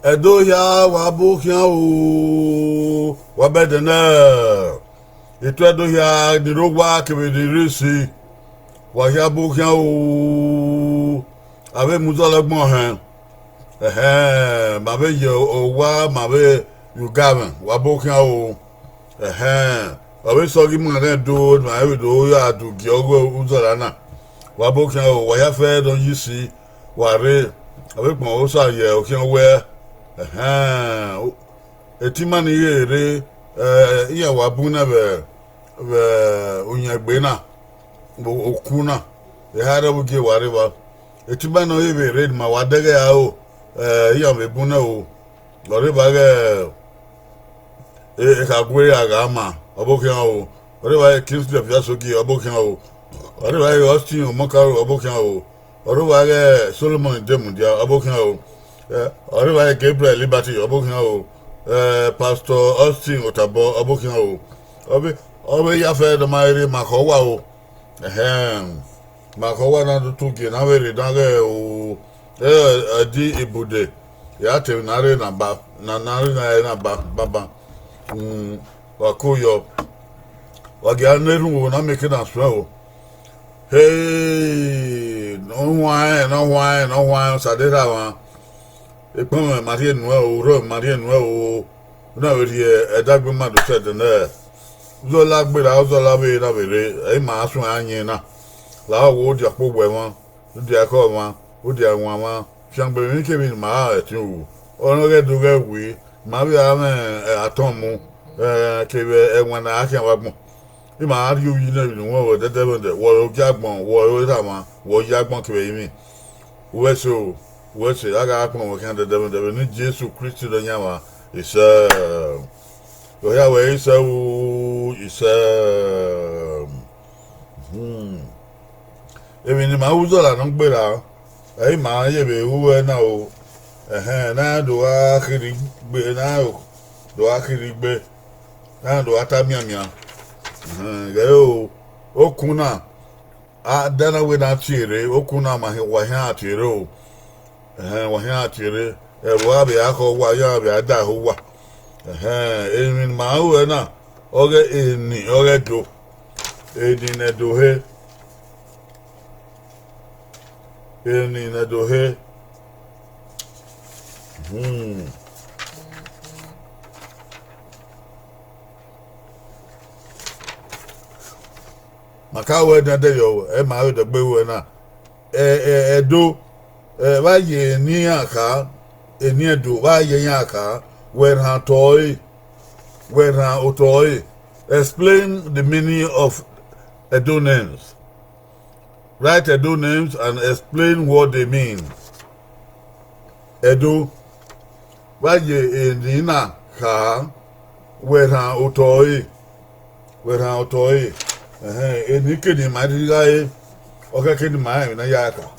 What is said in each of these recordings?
Edoya wabukia o wabedena itu edoya dirogwa kebedirisi wahia bukia o ave muzalagbon mabe ye owa mabe yugaven wabukia o ave sogi mane do mabe do ya du giogo uzalana wabukia o wahia fe don yisi ware ave pon o sa ye okian we etimani yere iya wabuna be onyagbe na okuna ehara buge wareba etimani yebe red ma wadege ya o iya mebuna o wareba ge kagwe ya gama obokin o wareba Kingsley Fiasogi obokin o wareba Austin Omokaro obokin o wareba Solomon Demudia obokin o Oriwa Gabriel Liberty obokin o Pastor Austin Otabo obokin o obe ya fe do maire makowa o makowa na do tuge na we dange o di ibude ya te nare na ba na nare na ba baba wakuyo wagia neru na make na so o hey no why sadera wa ekpon Marie Noel o ro Marie Noel o na we edagbe madu said na zo lagbera zo lawe na bere e ma asun anyin na la wo di apo gbe won di akọ won o di awon won fiangbe mi ke mi ma etin o ono ge do ge wi ma bi aton mu ke be enwan na akan wa gbon bi ma ri yi na ni won o dede won de wo o jagbon wo o ra ma wo jagbon ke mi wese aga akpon we kan de ni Jesu Christ do nyawa isa yo ya we isa ebi ni ma uzo la no gbera ai ma ye be uwe na o na do akiri gbe na o do akiri gbe na do atamiamia o okuna a dana we na tire okuna ma he wa ha tire o wa ha tire wa be akọ wa ya be ada ho wa emi ma o na oge eni oge do eni na do he eni na do he maka we na de yo ma o de gbe we na edo ba ye ni aka eni edo ba ye yan aka when ha toy explain the meaning of Edo names. Write Edo names and explain what they mean. Edo ba ye eni na ka when ha toy eni keni madigae oka keni mai na yaka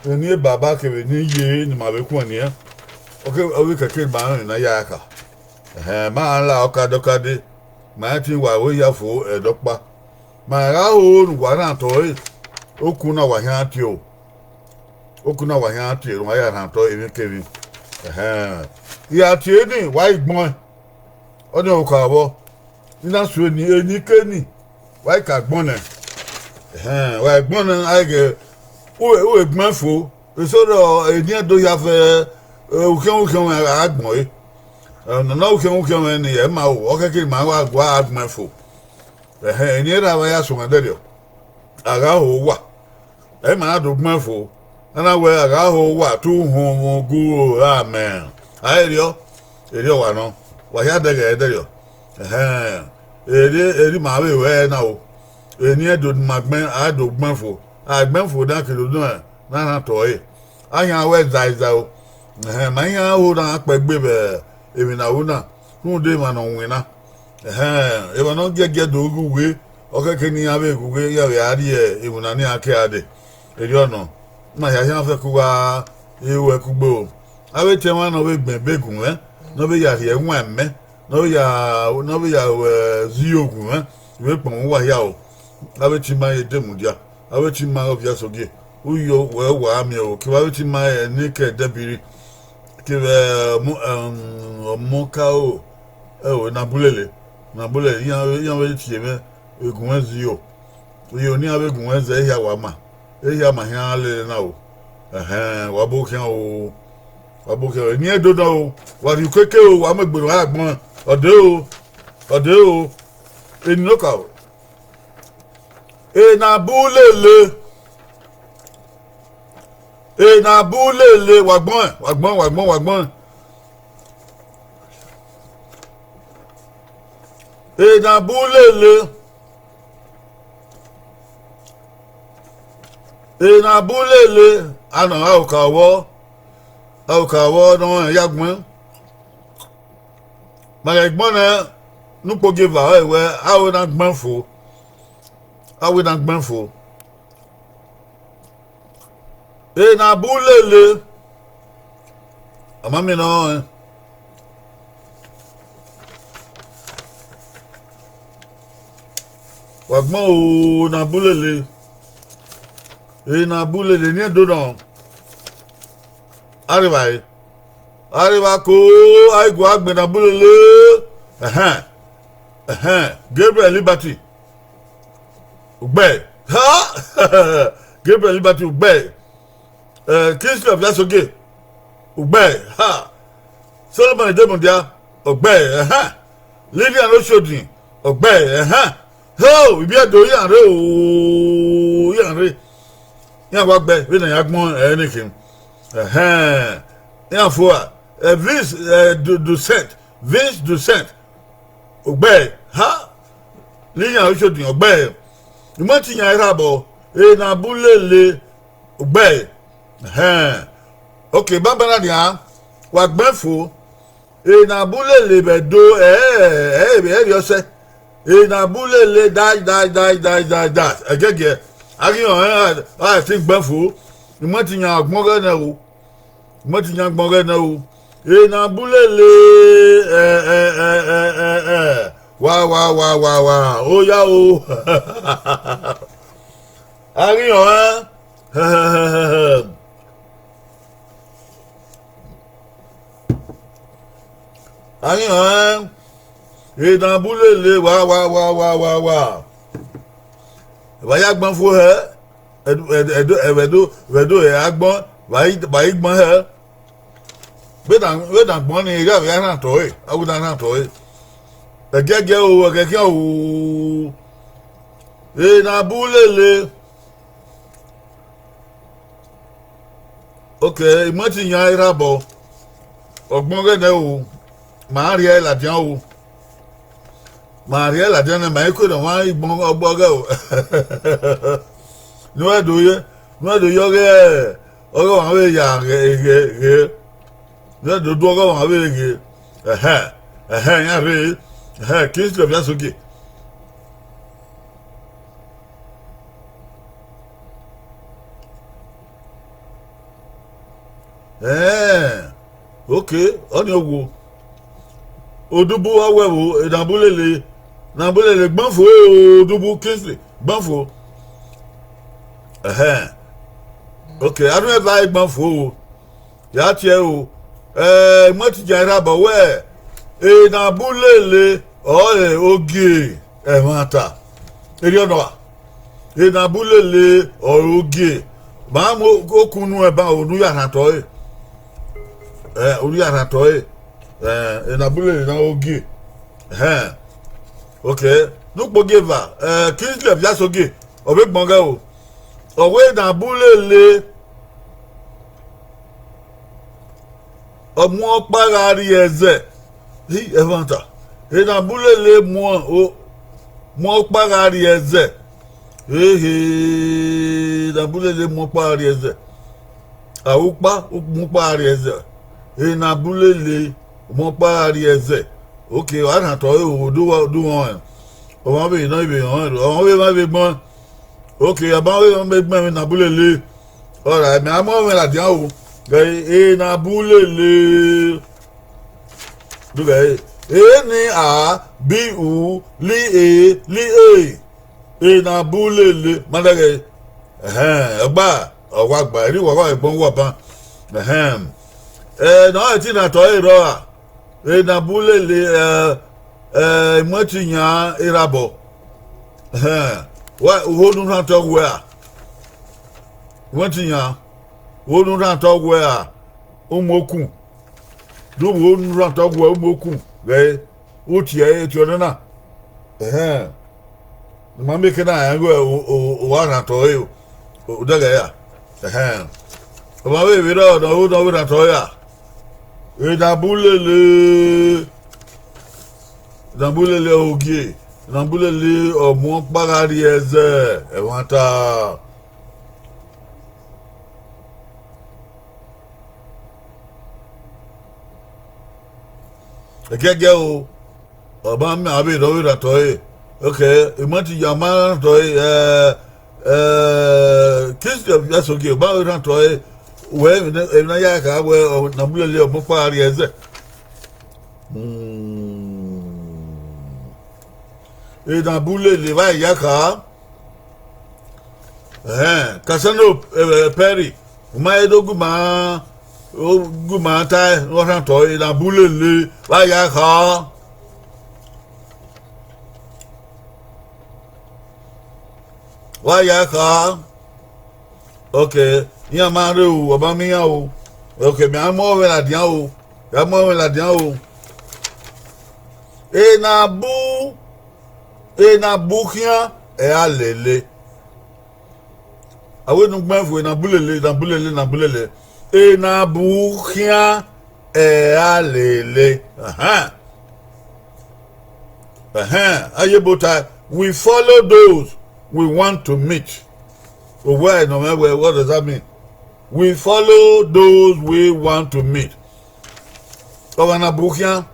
eni baba ke ni ye ni ma be ku ani oke owi ka keni ba na yaka ma la oka dokade ma ti wa we ya fo edopa ma ra o wa na to oku na wa han ti o wa ya na to eni keni ya ti eni wa igbon oni o ka bo ina su eni keni why ka gbon why gbon age o egbon fo so do eni do ya fe uken agbon na uken ni e ma o keke ma wa gwa agbon fo eni ra wa ya so nderio aga ho wa e ma do gbon fo na we aga ho wa tu hu gu amen ayerio wa no wa ya de derio eri ma be we na o eni edo magben adogbanfo agbanfo da kilo dun na to ayan we zaiza o ma yan o na pegbe be emi na wo na hu de ma no wina e ba no gege do guwe okeke ni abe guwe ya we ari emu na ni ake ade eri ono na ya yan fe kuwa ewe kugbo abe che wa no we gben begun no be ya ye nwa mme no ya ziogun we pon wa ya o abe ti ma de mudia abe ti ma obia soge uyo we wa mi o ki wa ti ma ni ke debiri ki mo ka o na bulele yan we ti me egun zio uyo ni abe gun ze ya wa ma ya ma han le na o wa bo kan o ni edodo o wa ri keke o wa megbero agbon ode o enoka o na bulele wagbon na bulele ana aukawo no yagbon ma egbon na nupo give we awo na gbanfo na bulele amami no wagbon o na bulele ni dodo arriba ko aigo agbe na bulele Gabriel Liberty ugbe Gabriel Liberty ugbe Kingsley of Yasoge ugbe Solomon Demondia ugbe Lilian Oshodi ugbe ho ibi edo yanre o yanre yan wa gbe we na yagbon anything yan fo Vince Ducent ogbe Lilian Oshodi ogbe mo ti yan irabo na bulele ogbe Okay, baba dia wa gbenfo na bulele bedo yo se na bulele die agege ari on I think gbenfo mo ti yan agbon re na o mo ti yan agbon re na o na bulele wa o ya o ari on Ani dans boulele wa va ya gbon fo he edo e agbon va gbon he we dan gbon ni ga ya na to e awuda na to e gege o keke o na boulele okay mo ti yan ira bo ogbon re ne o Maria la dian o Maria la dian na mai ko do wan igbon ogboga o no do yo ge ogo wan we ya ge no do ogo wan we ge ya re qu'est-ce que bien soki okay on yo Odubu awewo nambulele gbanfo odubu Kingsley gbanfo okay I don't have like gbanfo ya tie o mo ti jara bo we nambulele oge mata eri odo nambulele oge ma mo okunu ba onu ya to onu ya to na bulele na oge okay no gbogeva Kingsley bia soge obe gbonga o owe na bulele omo parari eze hi evanta na bulele mo parari eze na bulele mo parari eze awupa mo parari eze na bulele mo pari eze okay wa na to o do won o ma be no be on o we ma be gbon okay aba we ma be gbon na bulele alright me amo we la dian o na bulele do gay ni a b u li e na bulele madage gba o wa gba ri wa egbon wa ban no ti na to iro na bulele mo ti yan irabo wa honu na to where mo ti yan honu na to where umokun do honu na to where umokun re o ti e ti ona na ma me kana yan go wa na to e o daga ya o ma we ro no na to ya Nambulele ogie nambulele omo parari eze ewanta gege o oba mi abi do wi to e okay imati yama to e kiss of yes ogie ba wi to e we na ya ka we nambulele omo parari eze dans bulele va yaka kasano peri ma edoguma oguma ta ran to dans bulele va yaka okay ya ma re o oba mi ya o okay mi amo we la dian o ya mo we la dian o na bukia alele awe nu gbanfo na bulele na bukia alele ayebota we follow those we want to meet. Where no matter what does that mean? we follow those we want to meet. Ovana bukian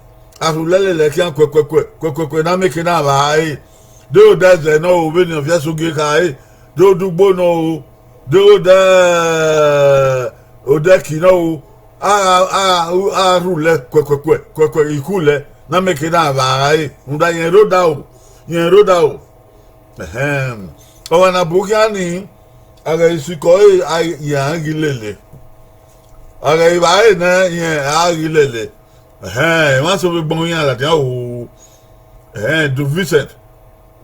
afulele lekian kwe na make na vai. Do that no we of yasugi kai. Do dugbo no do da odeki no rule kwe ikule na make na vai. Unda yen roda o. Ovana bukian ni aga isikoi ai yangilele. Aga ibai na yen agilele. Wọ́n sọ pé gbọ́n yín àlàdé àwò du Vincent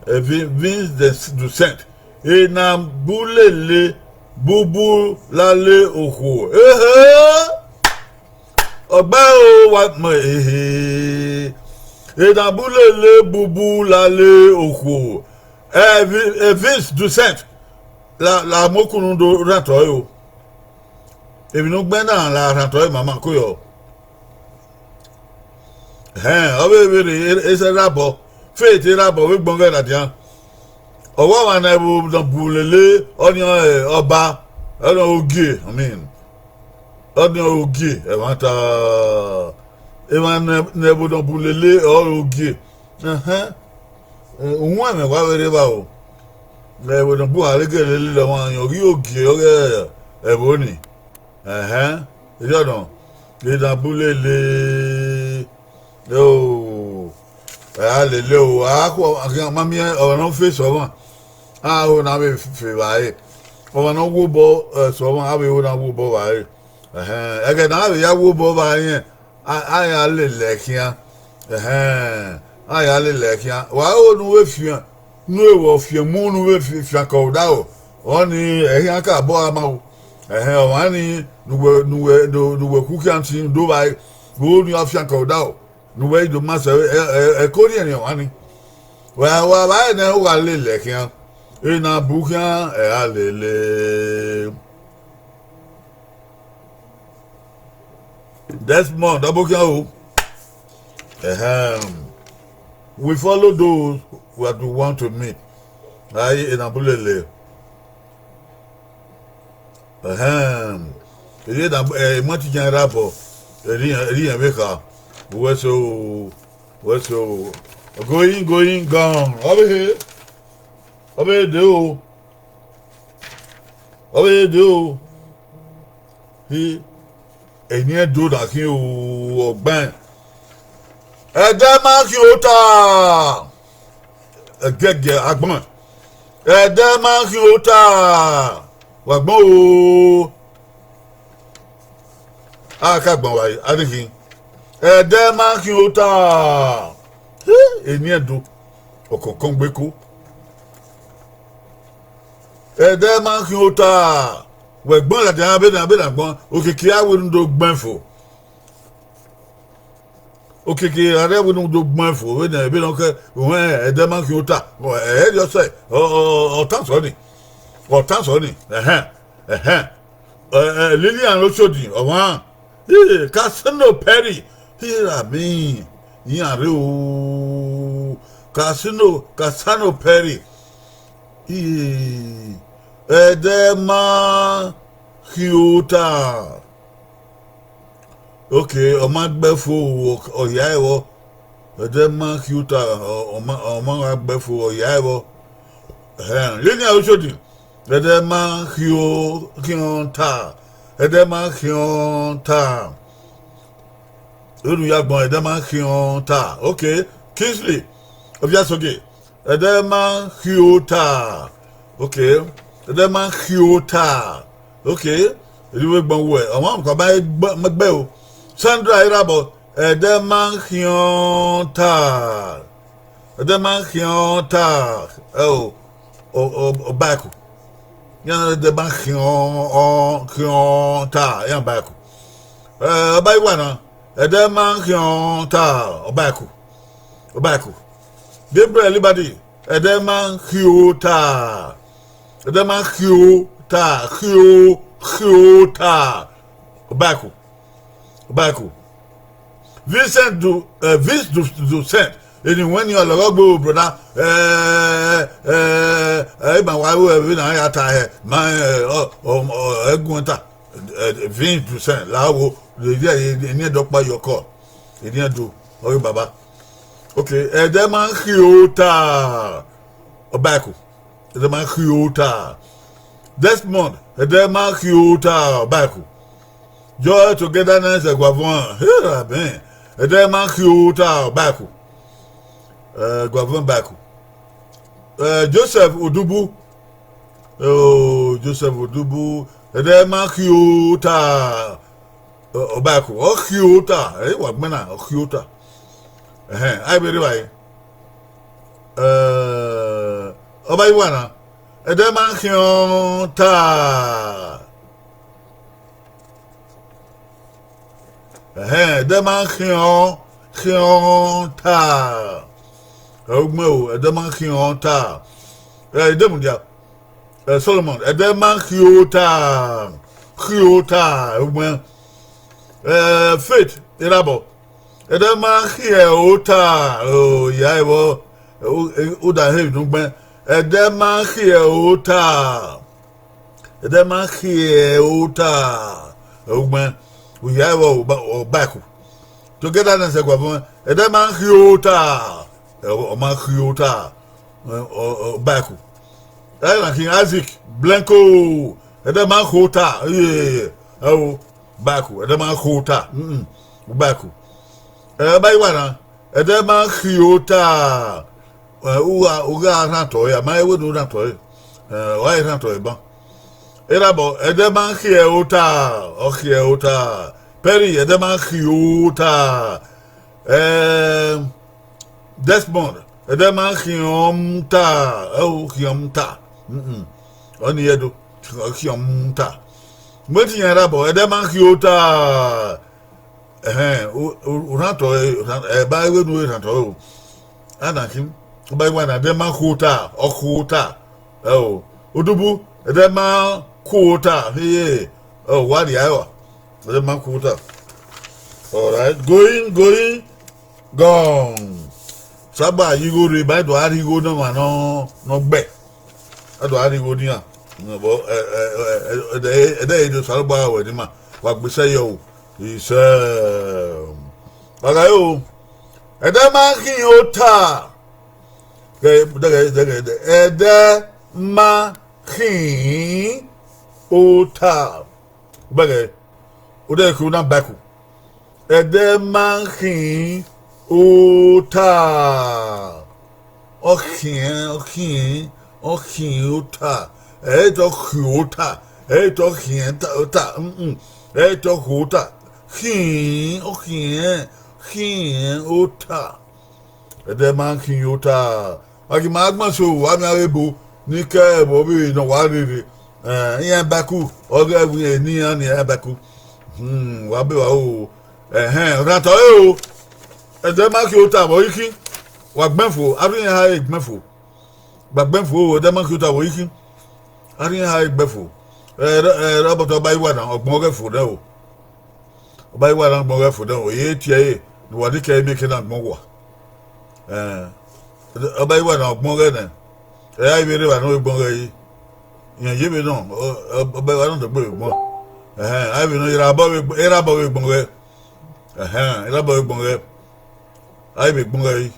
Vince du Saint ìnà búlẹ̀lẹ̀ búbú lálẹ́ òkú ọgbẹ́ o wà mọ̀ ìnà búlẹ̀lẹ̀ búbú lálẹ́ òkú Vince du Saint la mọ́kùnrin do ràtọ́ yìí o èmi ló gbẹ́ náà la ràtọ́ yìí màmá kó yọ. Ese rabo faith rabo we gbonge la dia owo wa na bu don bulele onion ọba ogie I mean onion ogie e want e man na bu don bulele ogie ohun ame wa were ba o na bu don bu aregele le won yan ri ogie ore e bo ni you know le don bulele yo hallelujah ako mami o no face o o na be fe bae o no wo bo so won abi o na wo bo bae ege na be ya wo bo bae ya le lekia ya le lekia wa o nu we fian nu e wo fian mu nu we fian ko da o ni eyan ka bo ama o o wa ni nu we ku kan tin do bae go ni afian ko da o no way do massa e Korean wani wa ba na wa le lekian e na bukian e alele Desmond abukian o we follow those who we want to meet ai e na bulele e da mo ti jan rabo ri meka what's so going gone over here he eni do da kin o ogban ede ma ki o ta gege agbon ede ma ki o ta wagbon o aka gbon wa adikin ede ma ki o ta eni edo okokon gbeko ede ma ki o ta we gbon la dan be na gbon okiki awe ndo gbanfo okiki awe ndo gbanfo we na be no ke ede ma ki o ta e yo say o tan so ni Lilian Osodi owan Casino Perry here me yan re o Casino Perry edema hiota okay o ma gbefo oya ewo edema hiota o ma gbefo oya ewo Lilian Osodi edema hiota edema hiota olu yagbon edema hiota okay Kingsley Obiasoge edema hiota okay edema hiota okay eliwe gbon wo awon ko ba magbe o Sandra Irabo edema hiota o baku yan edema hiota yan baku ba iwa na edema hiota o baku Gabriel Libadi edema hiota Baku Vincent du Saint and when you are logo brother my wife na ya ta he my egunta 20% là-haut, il y a donc pas yoko. Il y a d'où, oui, baba. Ok, et demain, Kyota, Obaku, demain, Kyota, Desmond, et demain, Kyota, Obaku. Joy togetherness, et Guavon, here, ben, et demain, Kyota, Obaku, Guavon Baku. Joseph Odubu, oh, Joseph Odubu, et demain, Kyota, Obaku, oh, Kyota, eh, what man, oh, Kyota. I be right. Oba Iwana. Edema Kyonta. Edema Kyonta. Ogmo, Edema Kyonta. Demudia. Solomon, Edema Kyota. Kyota. Ogmo. Faith, Irabo. Edema Kyota. Oh, yeah, well. Uda hey nugbe edema Kyota edema Kyota ugbe uyawo obaku together na se kwafo edema Kyota o ma Kyota obaku na King Isaac Blanco edema Kyota oh baku edema Kyota obaku baiwana edema Kyota uga rato ya mai wedu rato wai rato ba erabo edema Kyota peri edema Kyota Desmond edema Kyomta Kyomta oni yedo Kyomta mweti erabo edema Kyota rato ba wedu rato anakim by one of them quota or quota. Oh, Udubu, the man quota. Hey, oh, what the hour? The man quota. All right, going, gone. Saba, you go rebuy to Harry go no bet. I do Harry go near. No, they do Salba with him. What we say, yo, he said, Bagayo, and the man Kyota. Edema Kyota. Bagay. Ude kuna baku. Edema Kyota. Kyota. Eto Kyota. Eto Kyota. Eto Kyota. Kyota. Edema Kyota. Aki magma so wa mi arebo ni ke bo bi no wa rere yan baku oga wi ni an yan baku wa be wa o rato o Edema Kyota bo yiki wa gbenfo ari yan ha gbenfo gbagbenfo Edema Kyota bo yiki ari yan ha gbenfo roboto ba iwa na ogbon re fo na o ba iwa na ogbon re fo na o ye tie ni wa di ke mi ke na gbon wa ọba ìwà náà gbọ́n rẹ̀ náà ẹ̀yà ìbéèrè wà náà gbọ́n rẹ̀ yìí ìyẹn yébi náà ọba ìwà náà tó gbé gbọ́n àìbí náà ìrabọ̀ wẹ̀ gbọ́n rẹ̀ ìrabọ̀ wẹ̀ gbọ́n rẹ̀ àìbí gbọ́n rẹ̀ yìí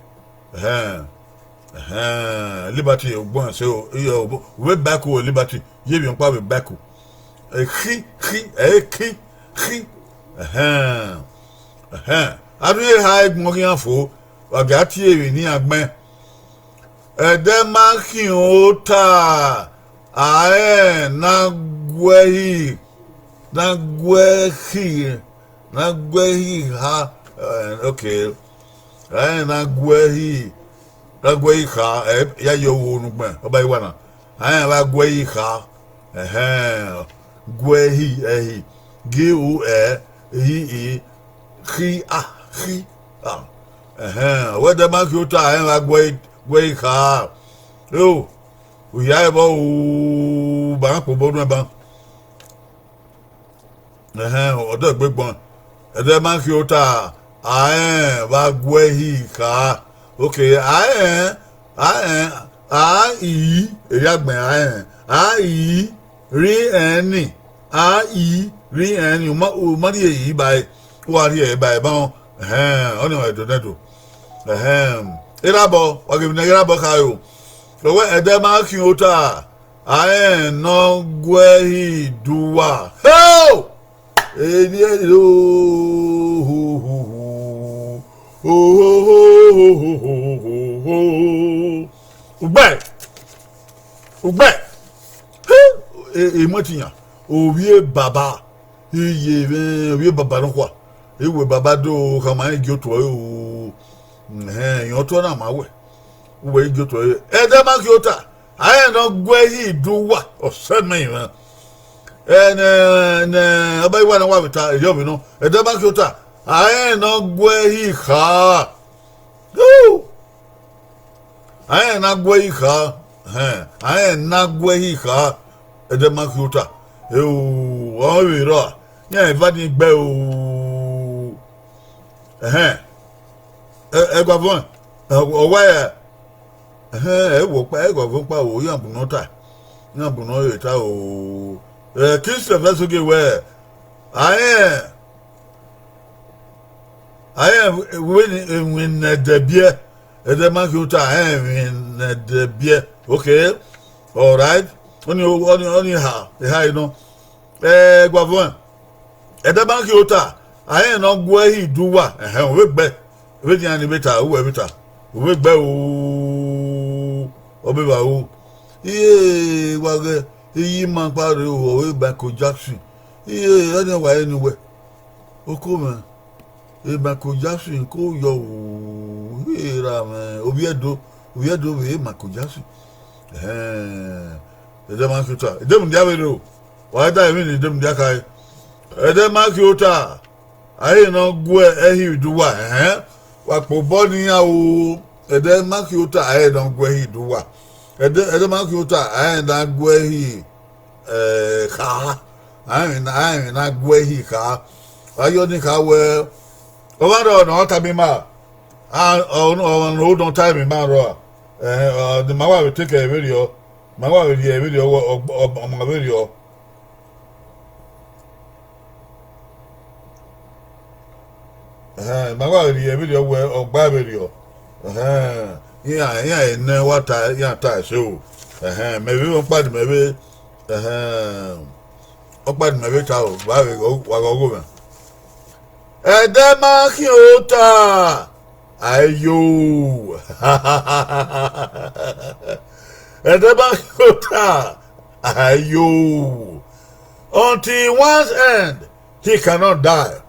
Liberty gbọ́n ṣe o iye òwe báàkù o Liberty yébi ń pa wẹ̀ báàkù kí adúlé ha gbọ́n kí wọ́n fò ọ̀gá tí èrè ní agbẹ́ Edema Kyota nagwehi ha okay nagwehi ha ya yo nugbe oba iwana nagwehi ha gwehi gu hi Edema Kyota nagwehi ha yo uya ebo ba po bodun ba odo gbegbon Edema Kyota ba gwehi ha okay eyagben ri eni ri en you ma di yi by wa ri by ba oni wa do nedo irabo wa give na irabo kayo so we ede ma ki ota aye no gwe hi duwa ho eni lo ugbe emotinya owie baba iye owie baba no kwa ewe baba do kama igi oto o yan to na ma we we igi oto ede ma ki ota aye no gwe hi duwa o se me ene abai wa na wa bita ejo mi no ede ma ki ota aye no gwe hi kha aye na gwe hi kha aye na gwe hi kha ede ma ki ota o wi ro yan va ni gbe o egwa von owa wo pa egwa von pa o yan bunu ta yan bunu yo ta o kiss of us get where I when the beer the man who ta in the beer okay all right only how you know egwa von the man who ta I no go he do wa we gbe we di ani beta we beta we gbe o obi ba o iye wa ge yi man pare o we ba ko Jackson iye ani wa anywhere o ko me e ba ko Jackson ko yo o era me obi edo we ma ko Jackson de man ko ta de mun dia we do wa da mi ni de mun dia kai de man ko ta aye no gwe ehi duwa wa po body ya o ede makiota aye no gwe hi duwa ede makiota aye na gwe hi ka aye na gwe hi ka ayo ni ka we o wa do no ta bi ma no don't time me ma ro the ma wa we take a video ma wa we a video o ma video magwa ri video we ogba video ya ene wata ya ta so maybe on pad maybe o pad maybe ta o ba we wa go me ede ma ki ota ayo ede ma ki ota ayo until one's end he cannot die.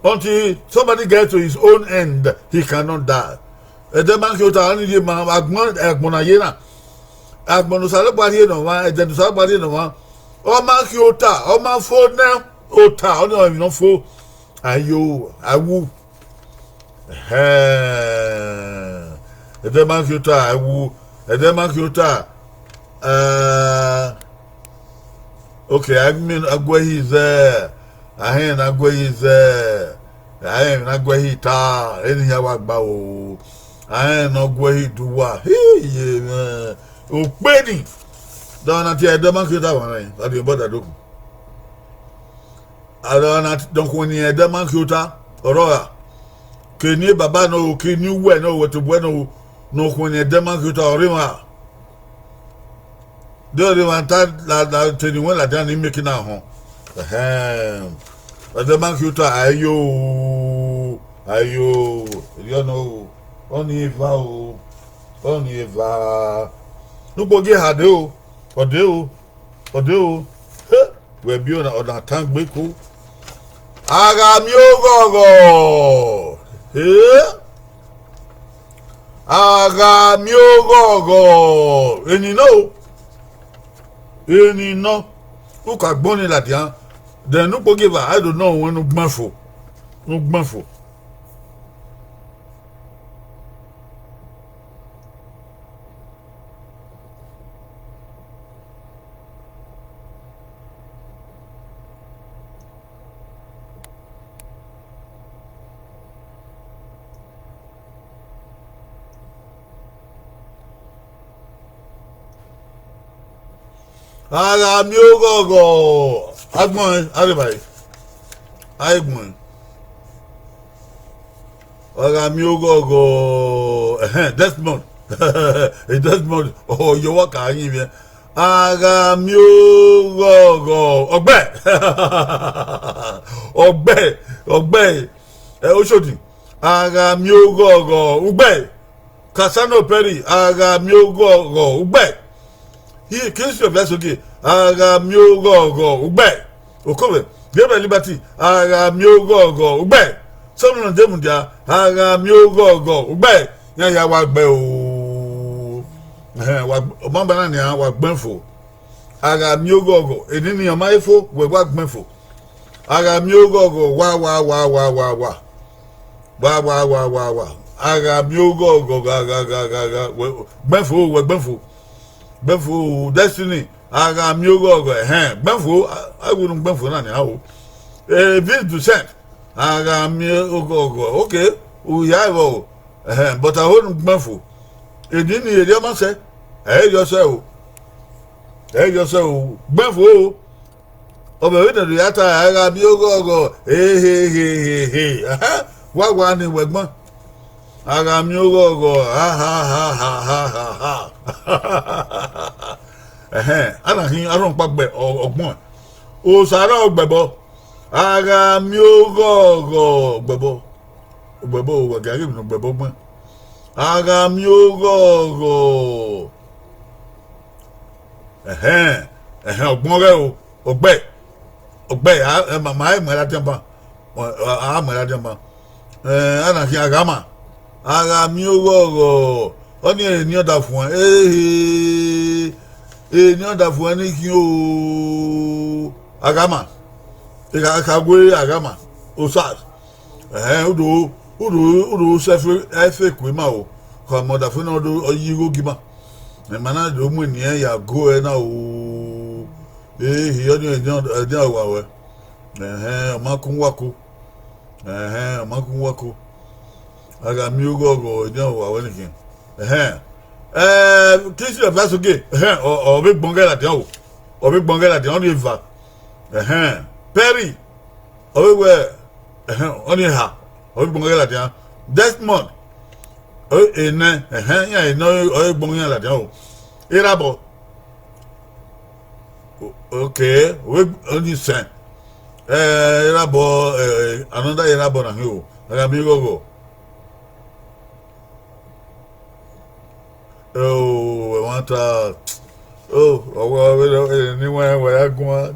Until somebody gets to his own end, he cannot die. The man who only the man Agmonayena Agmono Salabari no one, then Salabari no one. Oh, man, Kyota, oh, man, for now, Ota, oh, no, I'm not for. Ayo, I woo. The man Kyota, I woo. The man Kyota, okay, I mean, Agway is there. I ain't not going there. I ain't not going to any about. I ain't not going to what? Hey, oh, Benny. Don't tell the monkey that one. I didn't bother do. I don't want near the monkey or can you Baba no, can you wear no what to bueno no when you the monkey or Rima? The only one that 21 I done making out home. The man you ayo, you know, only Eva. No bogi hado, or do, we be on a tank beku. Agamiogogo, Agamiogogo, and you know, look at Bonnie Latian. Then no give I don't know when no gbanfo. Agamiogogo. Agbon, everybody. Agbon. Ọ̀gá mi ó gọ̀ọ̀gọ̀ Desmond. Desmond, oh, you walk out here. Ara mi ó gọ̀ọ̀gọ̀ ọgbẹ́ Oṣòdì. Ara mi ó gọ̀ọ̀gọ̀ ugbẹ́. Kasano Perry. Ara mi ó gọ̀ọ̀gọ̀ ugbẹ́. He kills your bless okay. Ara mi ó gọ̀ọ̀gọ̀ ugbẹ́. Okobe. Gabriel Liberty. Ara mi ó gọ̀ọ̀gọ̀ ugbẹ́. Sọ́nà Dèmùdíà. Ara mi ó gọ̀ọ̀gọ̀ ugbẹ́. Yẹn ya wa gbẹ ooo. Ọmọ bẹ́ẹ̀ ni wa gbẹ́fọ̀. Ara mi ó gọ̀ọ̀gọ̀. Èdè ni ọmọ ifo wẹ̀ wá gbẹ́fọ̀. Ara mi ó gọ̀ọ̀gọ̀ wá. Ara mi ó gọ̀ọ̀gọ̀ gàgàgàgàgà gbẹ́fọ̀ wẹ̀ gbẹ́fọ̀. Gbẹ́fọ̀ Destiny. Ara mi ó gọ̀ọ̀gọ̀ gbẹ́fọ̀ awùrù gbẹ́fọ̀ náà ni àwọ̀. Vince Ducent. Ara mi ó gọ̀ọ̀gọ̀ okay. Òyà ìwọ̀ but ahonu gbẹ́fọ̀. Èdè ni èdè ọmọ sẹ́. Yọsẹ́ o gbẹ́fọ̀ o ọbẹ̀ wí nàdó yàtọ̀ ara mi ó gọ̀ọ̀gọ̀ wá ní wẹ̀gbọ́n ara mi ó gọ̀ọ̀gọ̀ anahin arọ̀npàgbẹ̀ ọ̀gbọ́n òsàrà ọ̀gbẹ̀bọ̀ ara mi ó gọ̀ọ̀gọ̀ gbẹ̀bọ̀ wàgàrí mi gbẹ̀bọ̀ gbọ́n ara mi ó gọ̀ọ̀gọ̀ ọgbọ́n rẹ o ọgbẹ́ màmá ẹ̀mọ́ra jẹ́mbà àmọ́ra jẹ́mbà anakin agama ara mi ó gọ̀ọ̀gọ̀ ọ ní èyí ní ọ̀dà fún ẹ èyí ní ọ̀dà fún ẹ ní kí o agama ìkàgbé agama osas udo sẹ́fẹ̀ kùí mà o kọ́ ọmọdà fún náà ọyí rógì mà ẹ̀mánà ló mú ènìyàn yà gó ẹ náà o èyí ọdún ẹ̀dín àwọ̀ àwẹ̀ ọmọkùn wákò ara mi ó gọ̀ọ̀gọ̀ ẹ̀dín àwọ̀ àwẹ̀ nìkan kí ọ̀bá sókè ọ̀bẹ gbọ̀ngẹ́ làdín àwọ̀ ọ̀nà ìfà Perry ọ̀bẹ wẹ̀ ọ̀nà ìhà ọ̀bẹ gbọ̀ngẹ́ làdín àwọ̀ Desmond ene ya eno oyegbon ya la dio irabo okay we only sen irabo another irabo na hill aga mi gogo I want owo ni wa ya gun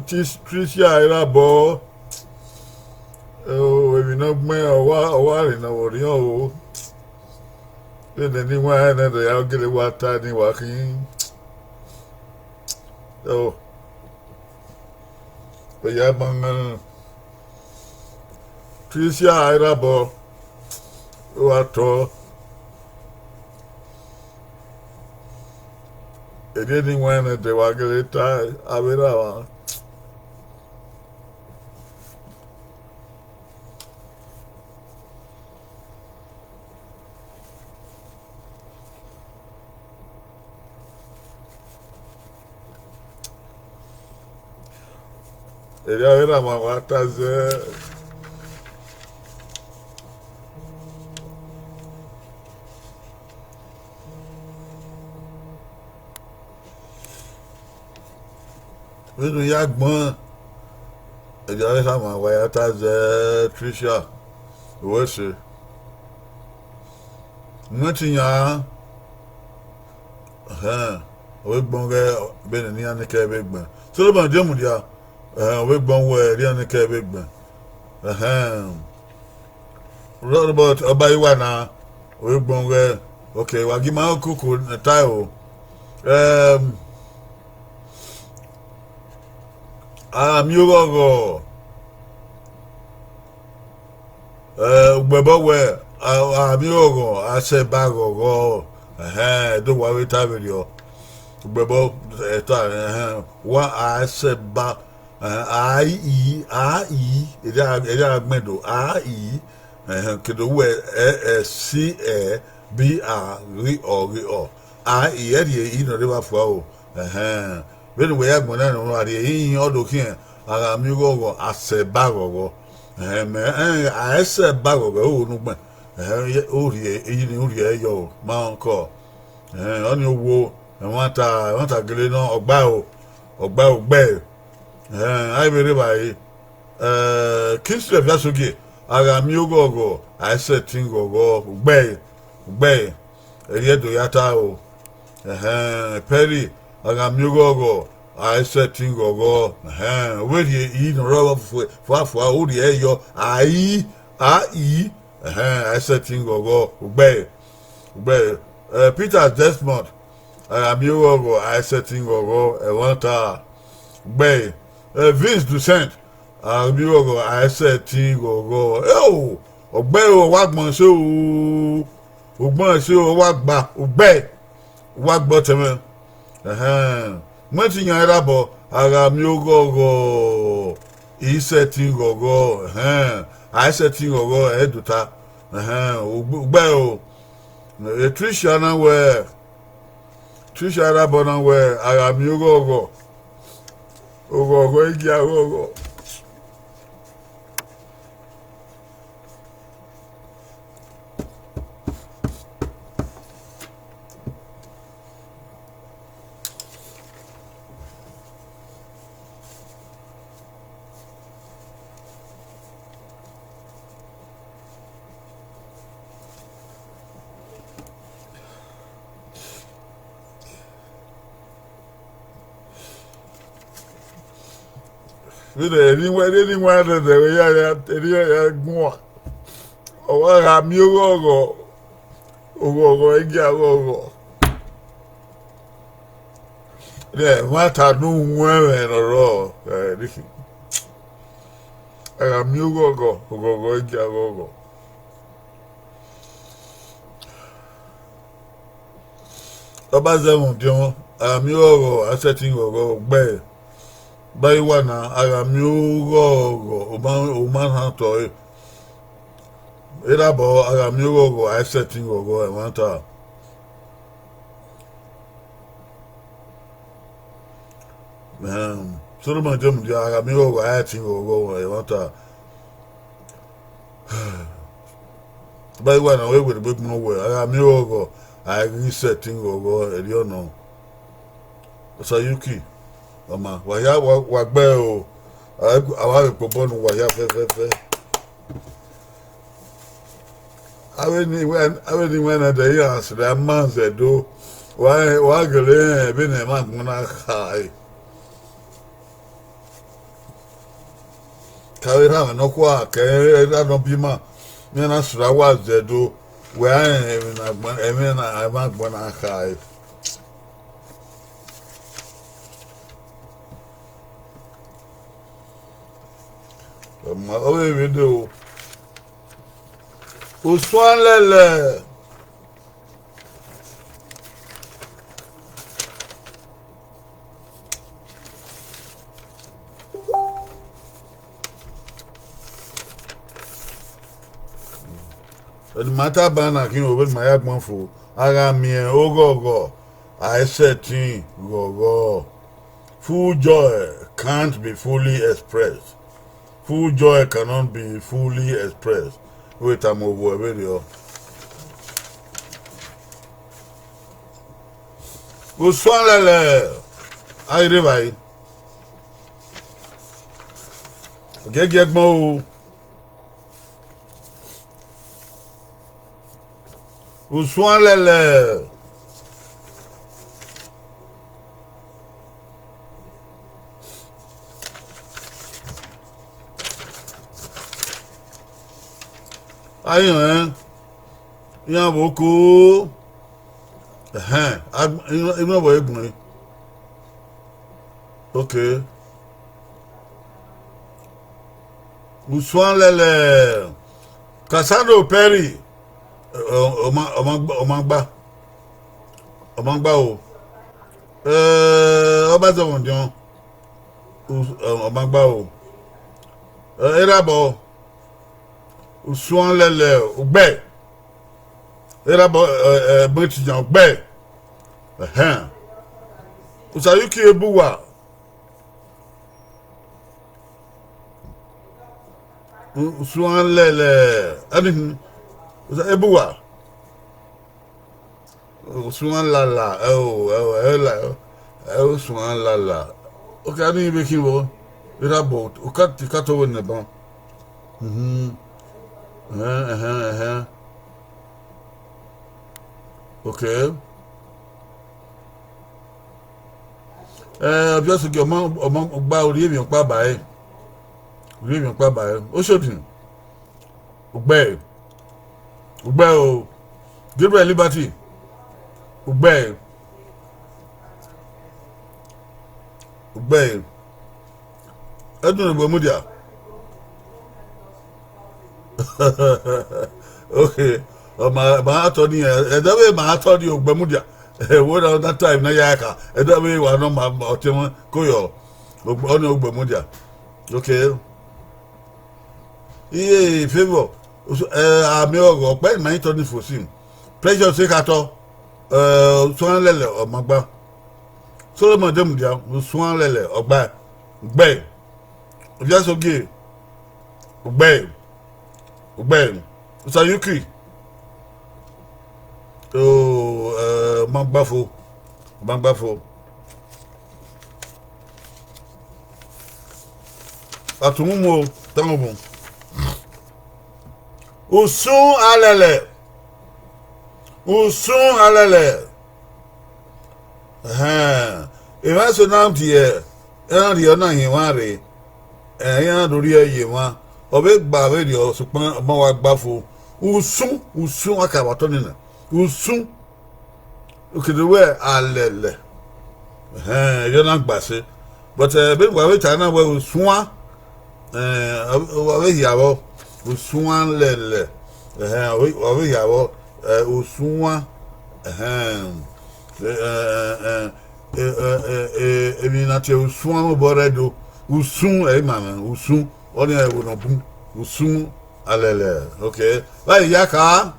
Tricia irabo èmi náà gbẹ́ ọwọ́ àrìnàwò rí ọ̀hún lẹ́nu ní wọ́n á náà yà gẹ́lẹ́ wá ta ní wà kí ọ̀yà gbọ̀ngàn Tricia irabo wà tọ́ èdè ní wọ́n á náà wà gẹ́lẹ́ ta abẹ́rẹ́ àwọn. Ele era uma tazé. Nínú ya gbọ́n ele era uma tazé Tricia ìwé ṣe wọ́n ti yàn án òwe gbọ́n rẹ bẹ́ẹ̀ ni àníkẹ́ ẹ̀bẹ̀ gbọ́n Solomon Dèmùdíà we gbọ́n wọ ẹ̀rí àníkẹ́ ẹ̀bẹ̀ gbọ́n Robert Ọbáyíwá náà òwe gbọ́n rẹ ok wàgí máa kúkú táì o àmì rọrọ gbẹ̀bọ̀wẹ̀ àmì rọrọ àṣẹbà rọrọ ẹ̀dọ́wàwé tábìlì ọ gbẹ̀bọ̀ ẹ̀tọ́ wọ́n àṣẹbà àì ẹ̀dá agbẹ̀dọ̀ àì kìdọ̀wẹ̀ sí B R ri o I ye di no river flow when we are going to in your looking ara mi go ase bagogo me I say bagogo no gba o ri eyi ni o ri yo ma nko oni owo wọ́n ta gele no ogba ogbe I be by Kingsley Vyasoge ara mi ogogo I say tingogo ogbe eri do yata o Perry aga mi ogogo I say tingogo we di no rob for o di eyo I say tingogo ogbe Peter Desmond aga mi ogogo I say tingogo e wanta ogbe Vince Ducent aga mi ogogo I say tingogo ogbe o wa gbon se o ogbon se o wa gba ogbe wa gbo teme mo ti yan era bo ara mi ogogo I say tingogo I say tingogo eduta ogbe o Trisha na we Trisha era bo na we ara mi ogogo igi agogo anywhere that we are going. Oh, I'm you go again. Yeah, what I do women or all. I'm you go again. About them, I'm you go, I said, go, bear. By one, I am you go, man, how to it about I am you go, I said, go, and want to. So my jump, I am you go, I think go, I want to. By one, away with a bit more way, I am you go, I reset go, and you know. Sayuki. Ama waya wa gbe o awa ipopo nu waya fe awe ni when the years the man said do wa gele be na ma gbona kai kawe no kwa ke da no bi ma me na sura wa zedo we na ma gbona kai owe video Uswanlele mata bana kin o be maya gbon fo ara mi ogogo I said thing gogo full joy can't be fully expressed. Full joy cannot be fully expressed. Wait, I'm over a video. Uswanlele. Aire vai. Get mo. Uswanlele. Ayo yan boko inu bo egbon okay Uswanlele Cassandra Perry omagba o obazo wonjon omagba o erabo Uswanlele ogbe Era British young bear. Usayuki Ebuwa. Swan Lele. Anything. Ebuwa. Swan Lala. Swan Lala. Okay, I didn't even hear era boat. Cut over in the bone. Okay. Just get among about living by. Living by. Oh, shooting. Obey. Obey. Give me liberty. Obey. Obey. I don't know Mudia. Okay. My attorney, that way my attorney of Bermuda. What on that time, Nayaka, and that way one of my Koyo, Ono Bermuda. Okay. Yeah, favor. I'm your bad my attorney for him. Pleasure Sekato, Swan Lele or Magba. Solomon Demudia, Swan Lele or Bay. Bay. Just okay. Bay. Bay. Sayuki. Oh, Mangbafo. Atumumo, Tangobo. Usun alele. If I so now here, and you're not here, worry, and you're not here, Obe Bavedio, Supan, Mawak Bafo. Usun akabatonina. Usun. Okay, the way alele. You're not bassy. But big way China where Uswan. Away Yavo. Uswan lele. Away Yavo. Uswan. Eminati Uswan Boredo. Usun, mama. Usun. Only I would not boom. Usun alele. Okay. Like Yaka.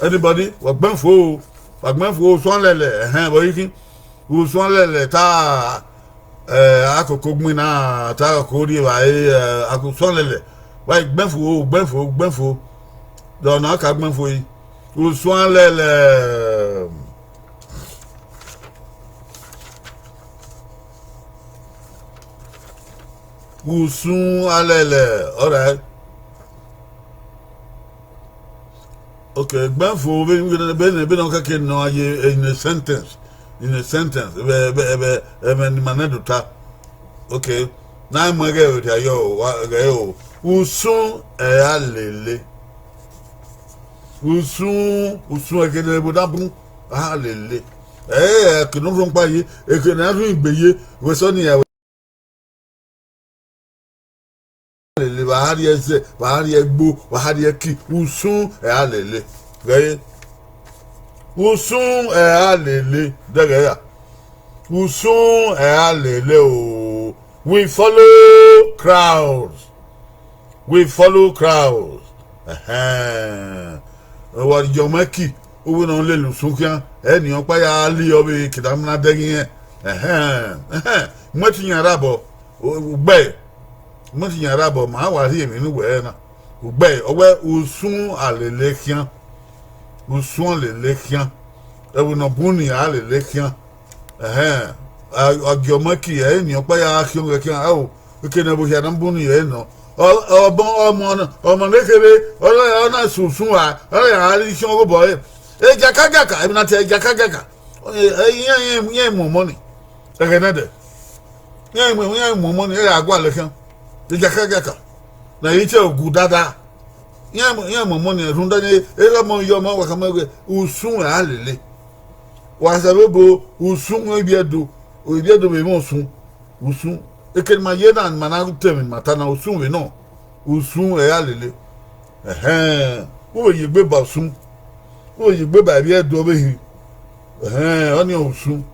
Anybody? Wagbanfo Swan Lele. What you think? Swan Lele ta akoko gbina ta akori wa akoko Swan Lele. Why Gbenfo. Don't know ka Gbenfo yi. Swan Lele. Usun alele. All right. Okay, Gbenfo be no ka ken no in a sentence. Maneduta. Okay. Na mwage o ta yo usun alele. Usun ekene bodabun alele. Kinu fun pa yi ekene aru igbeye we so ni ya alele bahari ese bahari egbo bahari eki usun alele. Geye usun alele degaya usun alele o. We follow crowds. Wa jomaki owo na le lusun kian eniyan pa ya li obi kidamna degin mo ti yan rabo gbe mo ti yan rabo ma wa ri emi nu we na gbe owe usun alele kian ewo na buni alele kian jomaki eniyan pa ya kian o kene bo ya na buni no ọmọ nekere ọna sunsun wa ọna ari isi ọgọ bọ ejakagaka ebi na ti ejakagaka yẹn mọ mọni ẹgẹnẹdẹ yẹn mọ mọni ẹ agwa lẹkẹ ejakagaka na yìí tẹ ogun dada yẹn mọ mọni ẹdun dani ẹ mọ yọ ọmọ wàkàmọ ẹgbẹ usun ẹ alele wàsàbẹ bo usun ebi ẹdo bẹ mọ usun. Ekelma yena mana temi matana usun we no usun alele wo yigbe ba usun wo yigbe ba bi edo be hi oni usun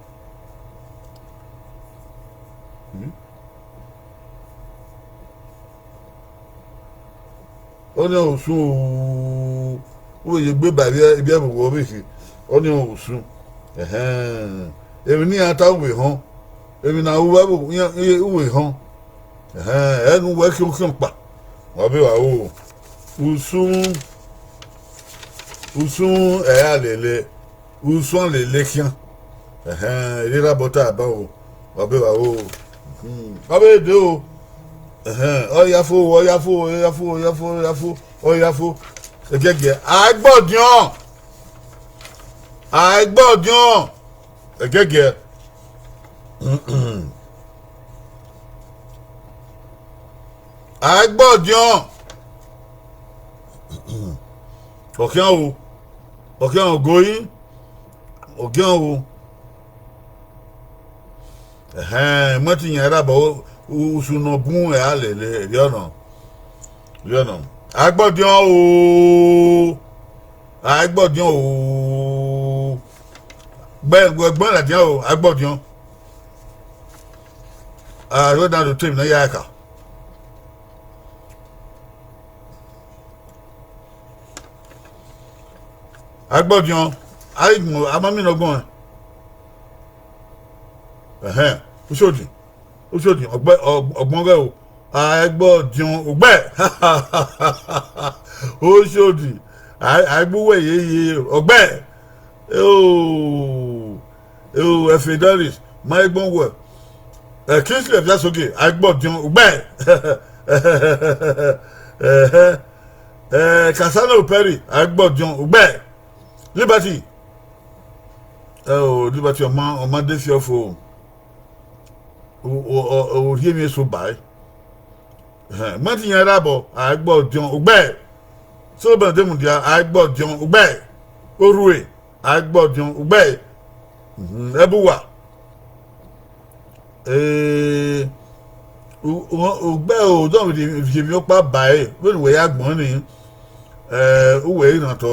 oni usun o ye gbe ba bi e bo bi ki oni osun èmi ní ata we hon èmi na wo bo we hon ẹnu we ki o pa wa be wa o usun alele usun lele kian ìlera bọ́tà bá o wa be wa o wa be de o ọyàfó ẹgẹgẹ agbọdìàn ẹgẹgẹ agbọdìàn ọkàn o goyin ọkàn o mọtì yẹn rà bọ usùnà bún ẹ alẹlẹ lọnà agbọdìàn o gbọ́n làdìàn o agbọdìàn Ronaldo tèmi náà yá ẹ̀ka agbọdìàn amamínọgbọn Oṣòdì ọgbọ́n rẹ o agbọdìàn ògbẹ Oṣòdì agbówẹ yeye ọgbẹ ẹfẹ doris mayegbon wẹ Kingsley Fiasoke agbọdìàn ògbẹ Kasana Operi agbọdìàn ògbẹ Liberty Liberty ọmọdé fi ọfọ orí mi so báyìí mọ́tì yẹn rábọ̀ àgbọ̀dìàn ògbẹ́ sọ́bẹ̀ dẹ́mùdíà àgbọ̀dìàn ògbẹ́ orúwe àgbọ̀dìàn ògbẹ́ ẹ̀bùwà ògbẹ́ òdòwò ìdìbò ọ̀pá báyìí lónìí wẹ̀yà gbọ́n ni òwò ìrìnàtọ̀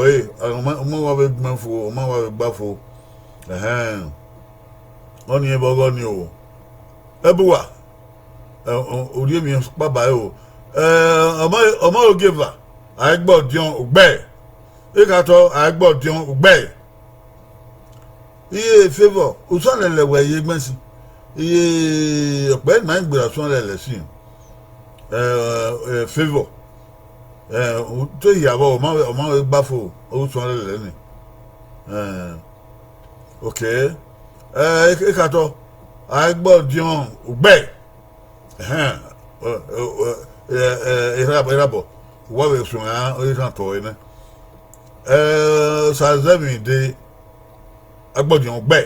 ọmọ wa bẹ gbọ́n fo ọmọ wa bẹ gbá fo wọ́n ní ẹbọ ọgọ́ ni o ẹ̀bùwà orí mi pàbà o ọmọ ògèvà àgbọ̀dìàn ògbẹ́ ìkàtọ̀ àgbọ̀dìàn ògbẹ́ iye favour òsànlẹ̀lẹ̀wẹ̀ iye gbẹ́sì iye ọ̀pẹ́ ìmọ̀ ìgbèrà sọ́nlẹ̀lẹ̀ sí favour tó ìyàwó ọmọ gbáfò owó sọ́nlẹ̀lẹ̀ ni ok ìkàtọ̀ àgbọ̀dìàn ògbẹ́ ìrabọ̀ wọ́n bẹ sùn á oríṣan tọ̀ ẹ̀ náà sàzẹ́mì dé agbọ̀dìyàn gbẹ̀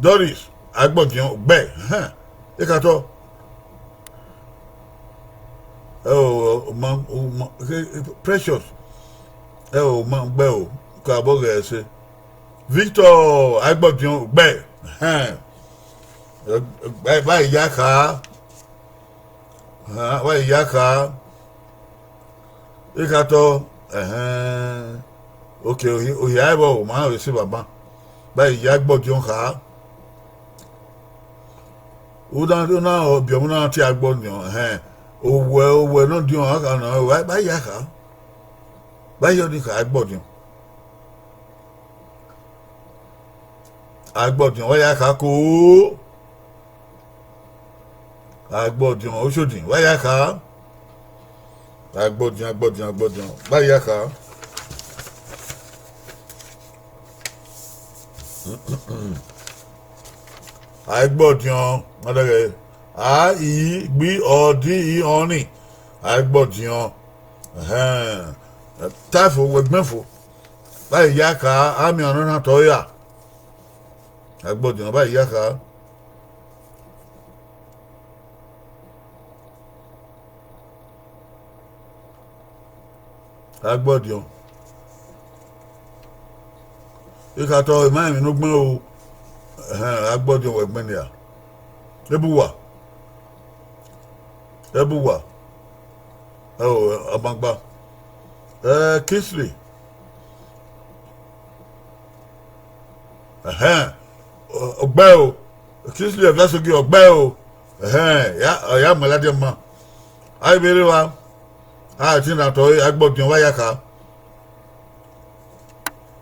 Doris agbọ̀dìyàn gbẹ̀ ìkàtọ̀ Precious gbẹ̀ o kọ́ abọ́ rẹ̀ ṣe Victor agbọ̀dìyàn gbẹ̀ báyìí yá ká báyìí yá ká ìkàtọ̀ òkè òyì àìbọ̀ ò máa rè sí bàbá báyìí yá gbọ́dọ̀ ká ó náà ọbẹ̀ ọmọ náà tí a gbọ́ nìyàn òwò ẹ̀ náà di ọ̀hún àkànnà báyìí yá ká báyìí ọdún ká gbọ́dọ̀ agbọ́dọ̀ wáyà ká kó agbọ́dìàn Oṣòdì wáyà ká agbọ́dìàn wáyà ká agbọ́dìàn mọ́tẹ́rẹ́ gbí ọdí ọ̀nì agbọ́dìàn táìfù wẹ̀gbẹ́fù wáyà ká àmì ọ̀nà náà tọ́ yà agbọ́dìàn wáyà ká. Agbọ́dìàn ìkàtọ̀ ìmáàmì ló gbọ́n o agbọ́dìàn wẹ̀gbẹ́ ni à ẹ̀bùwà ọmọgbà Kingsley ọgbẹ́ o Kingsley Fiasoke ọgbẹ́ o ọ̀yà mọ̀ládé mọ́ ayébẹ̀rẹ̀ wa àti nàtọ̀ agbọ̀dìàn wáyà ká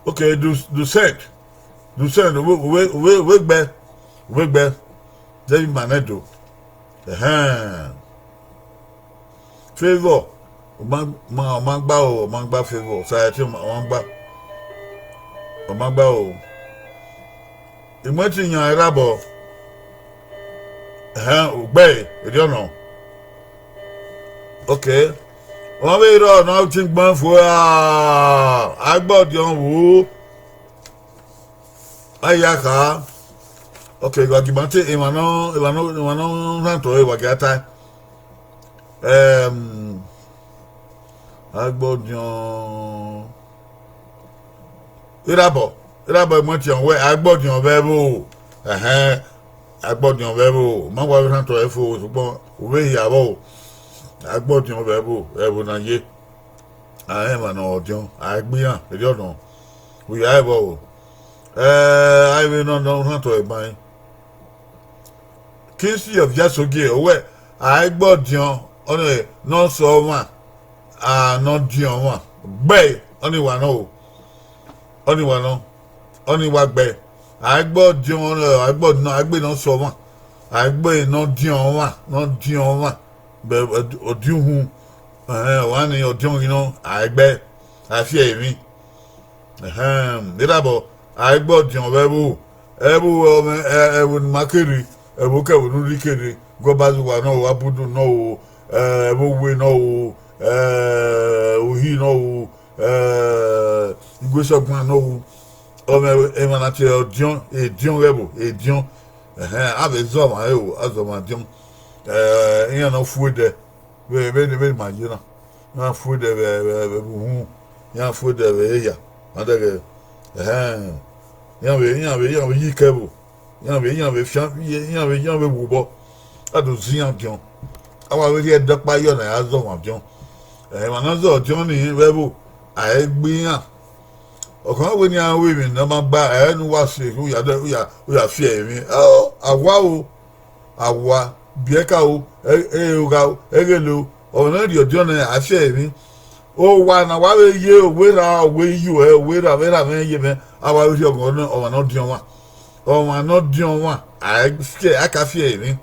Okay, do send. Do send. We be. Then manedo. Favor. Omagba favor. Society omagba o. Imagine yan erabo. Ogbe, you don't know. Okay. Wọ́n bí irọ́ ọ̀nà tí ń gbọ́n fún agbọ́dọ̀ wò ó ayaka. Okay, ìwàgìmọ̀tì ìwànà rántọ̀ ìwàgìátá agbọ́dọ̀ ìrabọ̀ ìmọ̀tì ọ̀wẹ́ agbọ́dọ̀ ọ̀bẹ́ bò agbọ́dọ̀ ọ̀bẹ́ bò mọ̀wá rántọ̀ ẹ̀ fò ṣùgbọ́n òwe ìyàwó agbọ́dọ̀ ọ̀bẹ́ bò ẹ̀bù náà yé ìwànà ọ̀dọ̀ àgbéyàn èdè ọ̀nà òyà ẹ̀bọ̀ o àìwé náà rántọ̀ ẹ̀ báyìí. Kingsley of Jasoge owe agbodion one no so one no dion one gbe only one o only one no only wa gbe agbodion agbodion agbe no so one agbe no dion one be odiun one ni odiun you agbe afie mi dirabo agbodion bebu ebu makeri ebuka wonu rikere gobazu wa no abudu no ebuwe no ohi no igwesogun no o emanati odion rebo edion abezo ma azoma dion iyan no fude be majina na fude be hu ya fude be ya adege yan be yikebo yan be fian yan be wubo adu zian dion awa we ri edapa yo na azo wa dion manazo dion ni webo aegbiyan okan we ni awe mi na ma gba enu wa se o ya fi emi awa bieka o uga egelo ona di dion na afi emi o wa na wa we ye we ra we you we ra me ye me awa we ri ogun o na dion wa ọmọ náà di ọmọ àkàfíà mi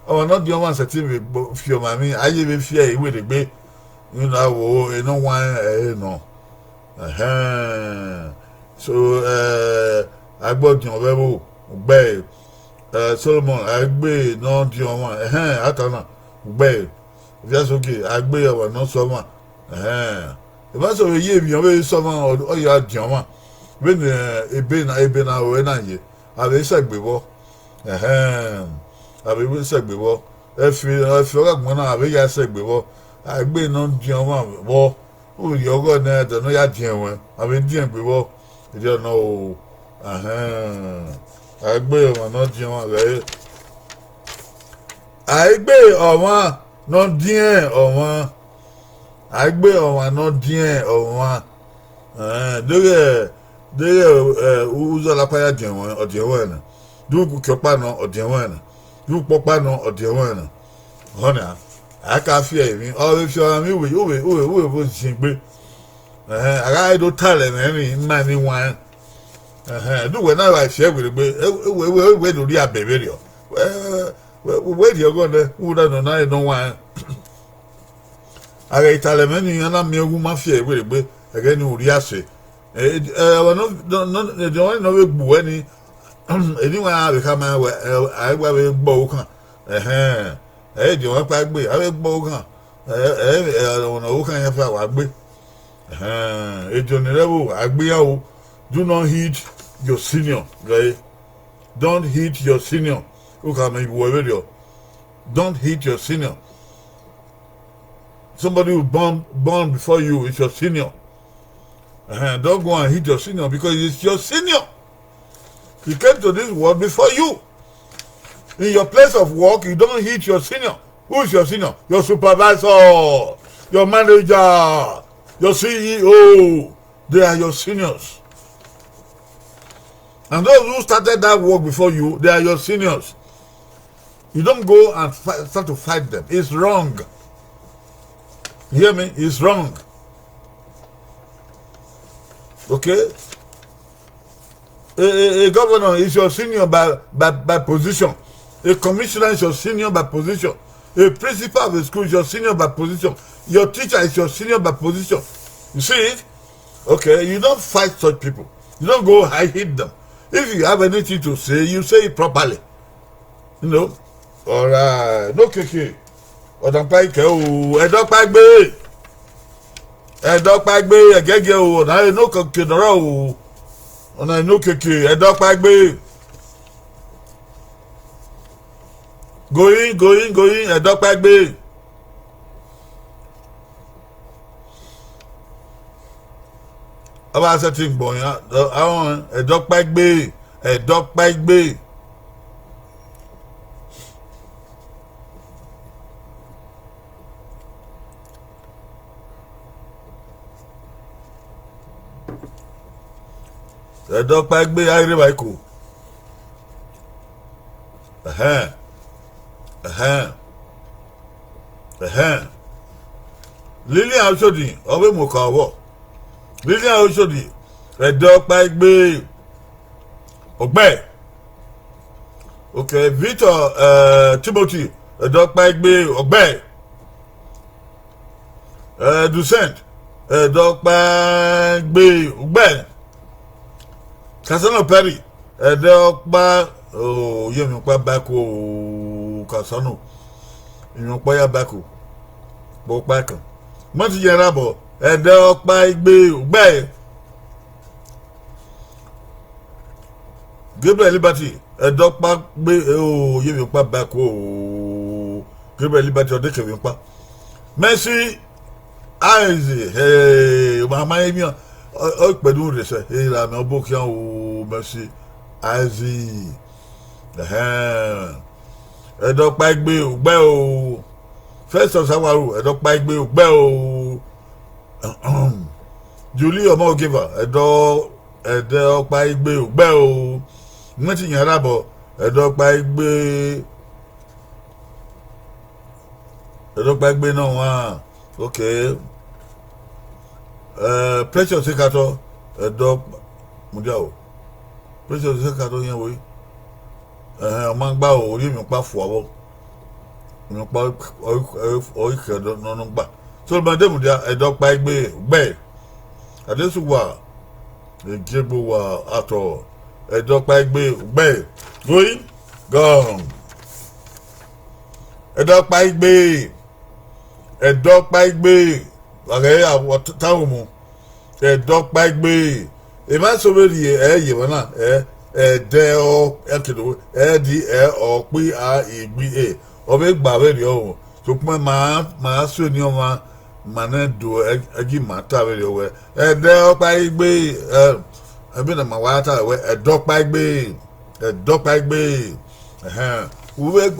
ọmọ náà di ọmọ àṣetí mi fi ọmọ mi ayé mi fi ìwé rẹ gbé nínú àwọ iná wọn nà so agbọ́dì ọ̀bẹ bò gbẹ Solomon àgbẹ̀ náà di ọmọ àtànà gbẹ Jasoge àgbẹ̀ ọmọ náà sọmọ ìbáṣọ̀rọ̀ yé mi ọ̀bẹ sọmọ ọ̀yọ́ àdì ọmọ when ebe na we na ye ave segbewo ave segbewo efi ogagbon na ave ya segbewo agbe no dion wa wo o yogo na de no ya dian we ave dian gbewo e dey no o agbe o no dian wa le agbe o no dian o agbe o no dian o de uzo la pa ya dian odiewon du kyopa no odiewon du popa no odiewon hona aka fi emi o fi o mi we bo jingbe ara do tale me na ni wan du we na wa fi we do ri abebe ri o we di ogo de u da no na no wan ara itale me ni na mi ogun ma fi we gbe ege ni uri ase no we gbu ani anyone have come I we gbo kan di won pa gbe a we gbo kan ona o kan ya fa wa gbe ejo ni rewo agbeyawo do not hit your senior right don't hit your senior o ka me wo radio don't hit your senior somebody who born before you is your senior. Don't go and hit your senior because it's your senior. He came to this world before you. In your place of work, you don't hit your senior. Who is your senior? Your supervisor, your manager, your CEO. They are your seniors. And those who started that work before you, they are your seniors. You don't go and start to fight them. It's wrong. You hear me? It's wrong. Okay? A governor is your senior by position. A commissioner is your senior by position. A principal of the school is your senior by position. Your teacher is your senior by position. You see it? Okay, you don't fight such people. You don't go hit them. If you have anything to say, you say it properly. You know? Alright. No keke. Ọ̀dàpá ike o. Ẹ̀dọ́pá gbé. Ẹ̀dọ́pá gbé. Ẹ̀gẹ́gẹ́ o. Ọ̀nà inú keke dọ̀rọ̀ o. Ọ̀nà inú keke. Ẹ̀dọ́pá gbé. Going. Ẹ̀dọ́pá gbé. Ọba aṣọ ti ń gbọ̀ yẹn. Àwọn ẹ̀dọ́pá gbé. Ẹ̀dọ́pá gbé. Ẹ̀dọ́pá gbé ayélujára ikú. Lilian Oshodi ọbẹ̀ mọ̀ká ọwọ́. Lilian Oshodi ẹ̀dọ́pá gbé ọgbẹ́. Okay, Victor Timothy ẹ̀dọ́pá gbé ọgbẹ́. Ducent ẹ̀dọ́pá gbé ọgbẹ́. Kasano Perry ẹ̀dọ́pá yẹmi pa bako Kasano ìyẹn pa ya bako bó pa kan mọ́tì yẹn rábọ̀ ẹ̀dọ́pá gbé ọgbẹ́. Gabriel Liberty ẹ̀dọ́pá gbé yẹmi pa bako Gabriel Liberty ọ̀dẹ́kẹ̀wé pa Mercy Isaac mama yẹn miyan ọ pẹ̀lú rẹ̀ sẹ́ ìlànà ọbọ̀ kí wọ́n Mercy Isaac ẹ̀dọ́pá gbé ọgbẹ́ o Festus Sawaru ẹ̀dọ́pá gbé ọgbẹ́ o Julie ọmọ ògìfà ẹ̀dọ́pá gbé ọgbẹ́ o mẹ́tì yẹn rábọ̀ ẹ̀dọ́pá gbé náà wá ok Precious Sekato ẹ̀dọ́pá mùdíà o Precious Sekato yẹn wòye ọmọ gbà o orí mi pa fò àwọ mi pa oríkè nínú gbà sọlọmọdé mùdíà ẹ̀dọ́pá gbé ọgbẹ́ Adésùwà Èjìgbò wà àtọ̀ ẹ̀dọ́pá gbé ọgbẹ́ going gone ẹ̀dọ́pá gbé ọ̀rẹ́ àwọn táwọn mu ẹ̀dọ́pá gbé ìmásọ̀rọ̀lì ẹ̀yẹ̀ wọn náà ẹ̀dẹ́ ẹ̀kìlọ̀ ẹ̀dí ọ̀pẹ́ ìgbì ọbẹ̀ gbàwé rẹ̀ ọ̀hún tó pẹ́ máa sọ ní ọmọ màá do ẹ̀gí màá tàwé rẹ̀ ọ̀wẹ́ ẹ̀dọ́pá gbé ẹ̀bí nà máa wá tàwé ẹ̀dọ́pá gbé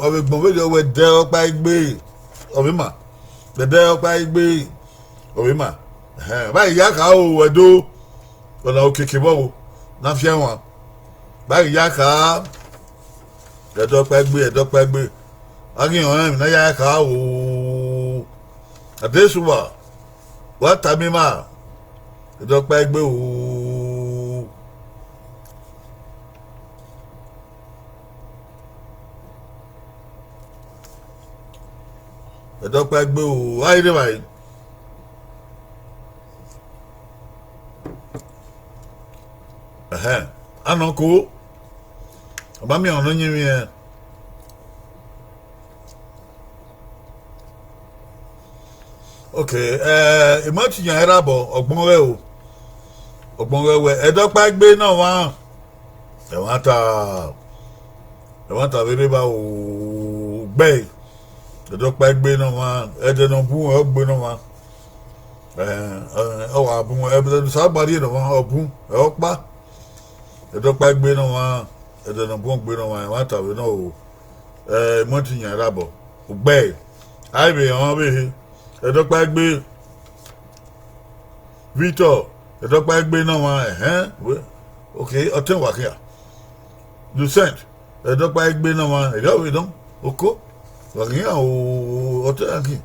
ọbẹ̀ gbọ̀wé rẹ̀ ọ̀wẹ́ ẹ̀dọ́pá gbé ọbẹ̀ mà ẹ̀dọ́pá gbé ọbẹ̀ mà báyìí yá ká o ẹ̀dọ́ ọ̀nà òkèké bọ́ wo náà fi ẹ̀wọ̀n báyìí yá ká ẹ̀dọ́pá gbé akínyàn náà mi náà yá ká o Adésùwà wà tàmí mà ẹ̀dọ́pá gbé o ẹ̀dọ́pá gbé o ayé dé báyìí. Anoko ọba mi ọ̀nà yín mi ẹ̀ ok ìmọ̀tì yẹn ẹ̀rọ àbọ̀ ọ̀gbọ́n wẹ̀ ẹ̀dọ́pá gbé náà wá ẹ̀wọ̀n ta wẹ́rẹ́ bá o gbẹ́ ẹ̀dọ́pá gbé náà wá ẹ̀dẹ̀ náà bú ẹ̀ gbé náà wá ọwọ́ àbún ẹ̀bẹ̀rẹ̀ sábàárì náà wá ọ̀bún ẹ̀ ọ̀pá ẹ̀dọ́pá gbé náà wá ẹ̀dẹ̀ náà bú gbé náà wá ẹ̀wọ̀n ta wẹ́ náà o ìmọ̀tì yẹn ẹ̀rọ àbọ̀ gbẹ́ àìbè àwọn abẹ́hẹ́ ẹ̀dọ́pá gbé Victor ẹ̀dọ́pá gbé náà wá ok ọ̀tẹ̀ wà kíá Lucent ẹ̀dọ́pá gbé náà wá ẹ̀dọ́wé náà oko wà kíá ọ̀tẹ̀ àkì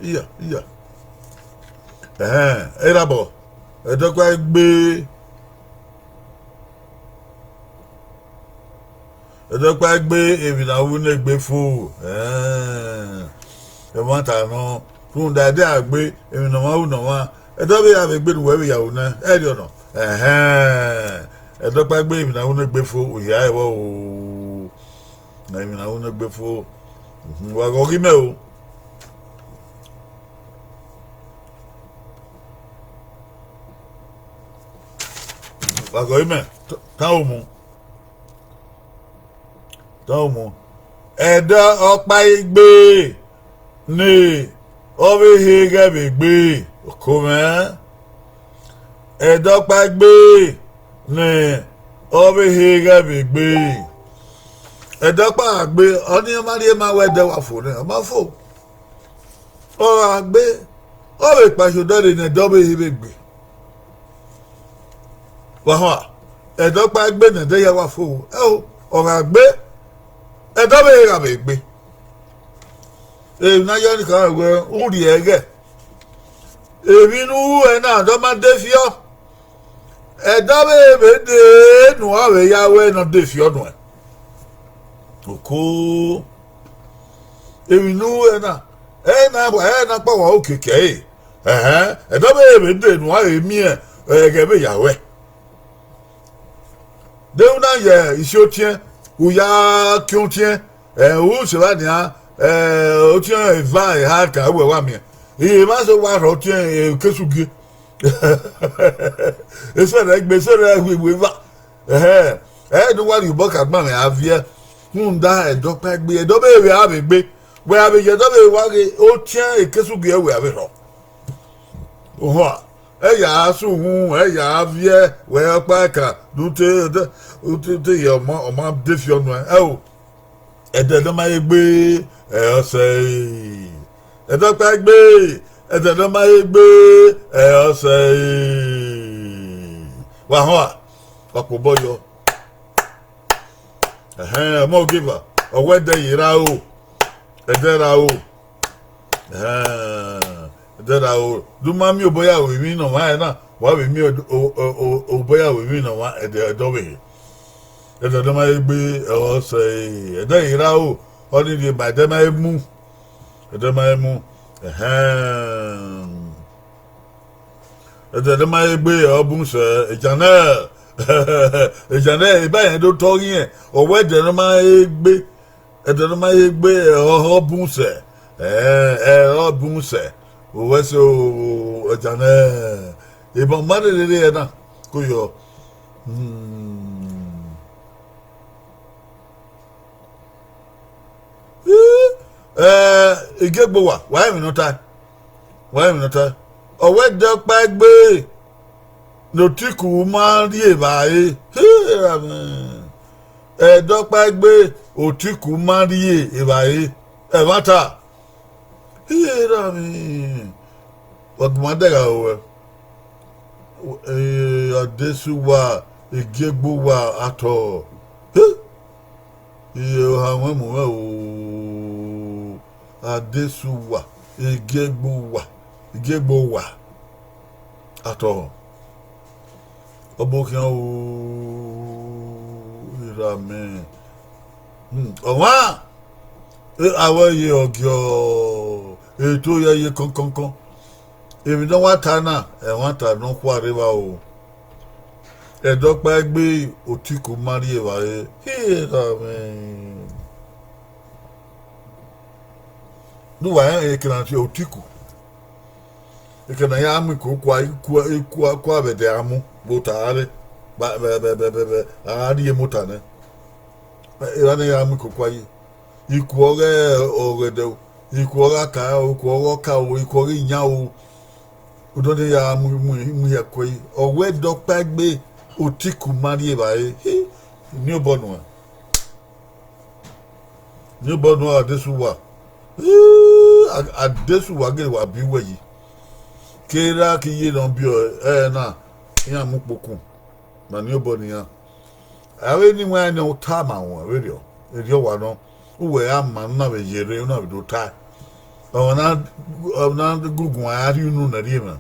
ìyà ẹ̀rabọ̀ edokwa gbe ebi na wu ne gbe fo e mo ta no fun da de agbe ebi na ma wu no wa edo be ya be gbe nu we ya wu na e ri ono edokwa gbe ebi na wu ne gbe fo o ya e wo o na ebi na wu ne gbe fo wa go ri me o wa go ri me ta o mu ẹ̀dọ́ ọ̀pá igbe ní ọ̀bẹ̀hẹ̀ gẹ̀bẹ̀gbẹ̀ kòmẹ́ ẹ̀dọ́ ọ̀pá igbe ní ọ̀bẹ̀hẹ̀ gẹ̀bẹ̀gbẹ̀ ẹ̀dọ́ ọ̀pá àgbẹ̀ ọ̀ní ọmọdé máa wẹ̀ ẹ̀dẹ́ wà fò ní ọmọ fò ọ̀rọ̀ àgbẹ̀ ọ̀bẹ̀ pàṣẹdọ́rẹ̀ ní ẹ̀dọ́ ọ̀bẹ̀hẹ̀ gbẹ̀ wàhùn ẹ̀dọ́ ọ̀pá igbe ní ẹ̀dẹ́ yẹ wà fò ọ̀rọ̀ àgbẹ̀ ẹ̀dọ́ bẹ́ẹ̀ rà bẹ́ẹ̀ gbé èyí náà yọ nìkan ẹ̀wẹ̀ ń rí ẹ̀gẹ̀ èmi inú ẹ̀ náà tó máa dé fíọ́ ẹ̀dọ́ bẹ́ẹ̀ bẹ́ẹ̀ dé nù àwẹ̀ yàwó ẹ̀ náà dé fíọ́ nù ẹ̀ òkú èmi inú ẹ̀ náà pọ̀ wọ́n òkè kẹ́yì ẹ̀dọ́ bẹ́ẹ̀ bẹ́ẹ̀ dé nù àwẹ̀ mí ẹ̀ ẹ̀gẹ̀ bẹ́ẹ̀ yàwó ẹ̀ déwọ́n náà yẹ iṣẹ́ ó tiẹ́ uya kyontien u se va dia o tien va ha ka we wa mi e ma so wa ro tien kesugi e so na gbe so na we va no wa yu boka gba me avie hunda e do pa gbe e do be we ha be gbe we ha be je do be wa ge o tien kesugi e we ha be ro oho ya su hu ya avie we pa ka dute te ye ọmọ defi ọnu ẹ o ẹdẹdọ máa yẹ gbé ọsẹ ẹdọpẹ gbé ẹdẹdọ máa yẹ gbé ọsẹ wà hàn wà ọ̀pọ̀ bọyọ ọmọ ògìfà ọwọ ẹdẹ yìí ra o ẹdẹ ra o ẹdẹ ra o dùnmọ́ mi ò bóyá òwe mi nà wá ẹ̀ náà wà á wẹ̀ mí ò bóyá òwe mi nà wá ẹ̀dọ̀ wẹ̀ ẹ̀dọ̀ dọ́ máa gbé ọ̀sẹ̀ ẹ̀dọ̀ ìra o ọdún ìdí ìbà ẹ̀dọ̀ máa mú ẹ̀dọ̀ máa gbé ọ̀bùn sẹ̀ ìjànà ìbáyẹn tó tọ́ yẹn ọ̀wọ́ ẹ̀dọ̀ máa gbé ọ̀bùn sẹ̀ ọ̀bùn sẹ̀ òwò ẹ̀sẹ̀ ìjànà ìbọn mọ́tòlélẹ́ yẹn náà kò yọ. Igegbo wa wàá mi nùtà ọ̀wẹ́ dọ́pẹ́ gbé nòtíkù máa ń rí èbáyé ẹ̀dọ́pẹ́ gbé òtíkù máa ń rí èbáyé ẹ̀mátà ọ̀gbọ̀mọdẹ́gà òwẹ́ Adéṣuwà Igegbo wa àtọ̀ iye àwọn ẹ̀mọ̀wẹ́ o Adéṣuwà Igegbo wa àtọ̀ ọbọ̀kìá o ìràmì ọ̀wọ́n àwọn iye ọ̀gẹ̀ ètò yẹ kankankan èmi náà wá ta náà ẹ̀wọ̀n ta náà kó àríwá o ẹ̀dọ́pẹ́ gbé òtíkù mari ẹ̀wà yẹ ìràmì níwà yẹn èkìlà àti òtíkù ìkànnì ya amú ikú abẹ̀dẹ̀ amú bó tààrí bẹ́ẹ̀ àárí yẹ mọ́tà náà ìrànà ya amú ikú ayé ikú ọ̀rẹ́ ọ̀rẹ́dẹ̀ ikú ọ̀rẹ́ ká ikú ọ̀rẹ́ ká o ikú ọ̀rẹ́ ìyá o odòdó ya amú yẹ kọ́ yìí ọ̀wẹ́ dọ́pẹ́ gbé òtíkù mari ẹ̀ báyìí ní ọ̀bọ̀nù Adéṣuwà gẹ̀rẹ̀ wà bí wẹ̀yì kéèrà kí yé lọ bí náà ìyá mú pokùn mà ní ọ̀bọ̀ nìyà àwọn ènìyàn ẹni ọ̀ tá àmà wọn rédíò èdè ọ̀wà náà wúwẹ̀ àmà náà bẹ̀ yẹrẹ náà bẹ̀ tó tá ọ̀nà gúgùn àárí inú nàrí mà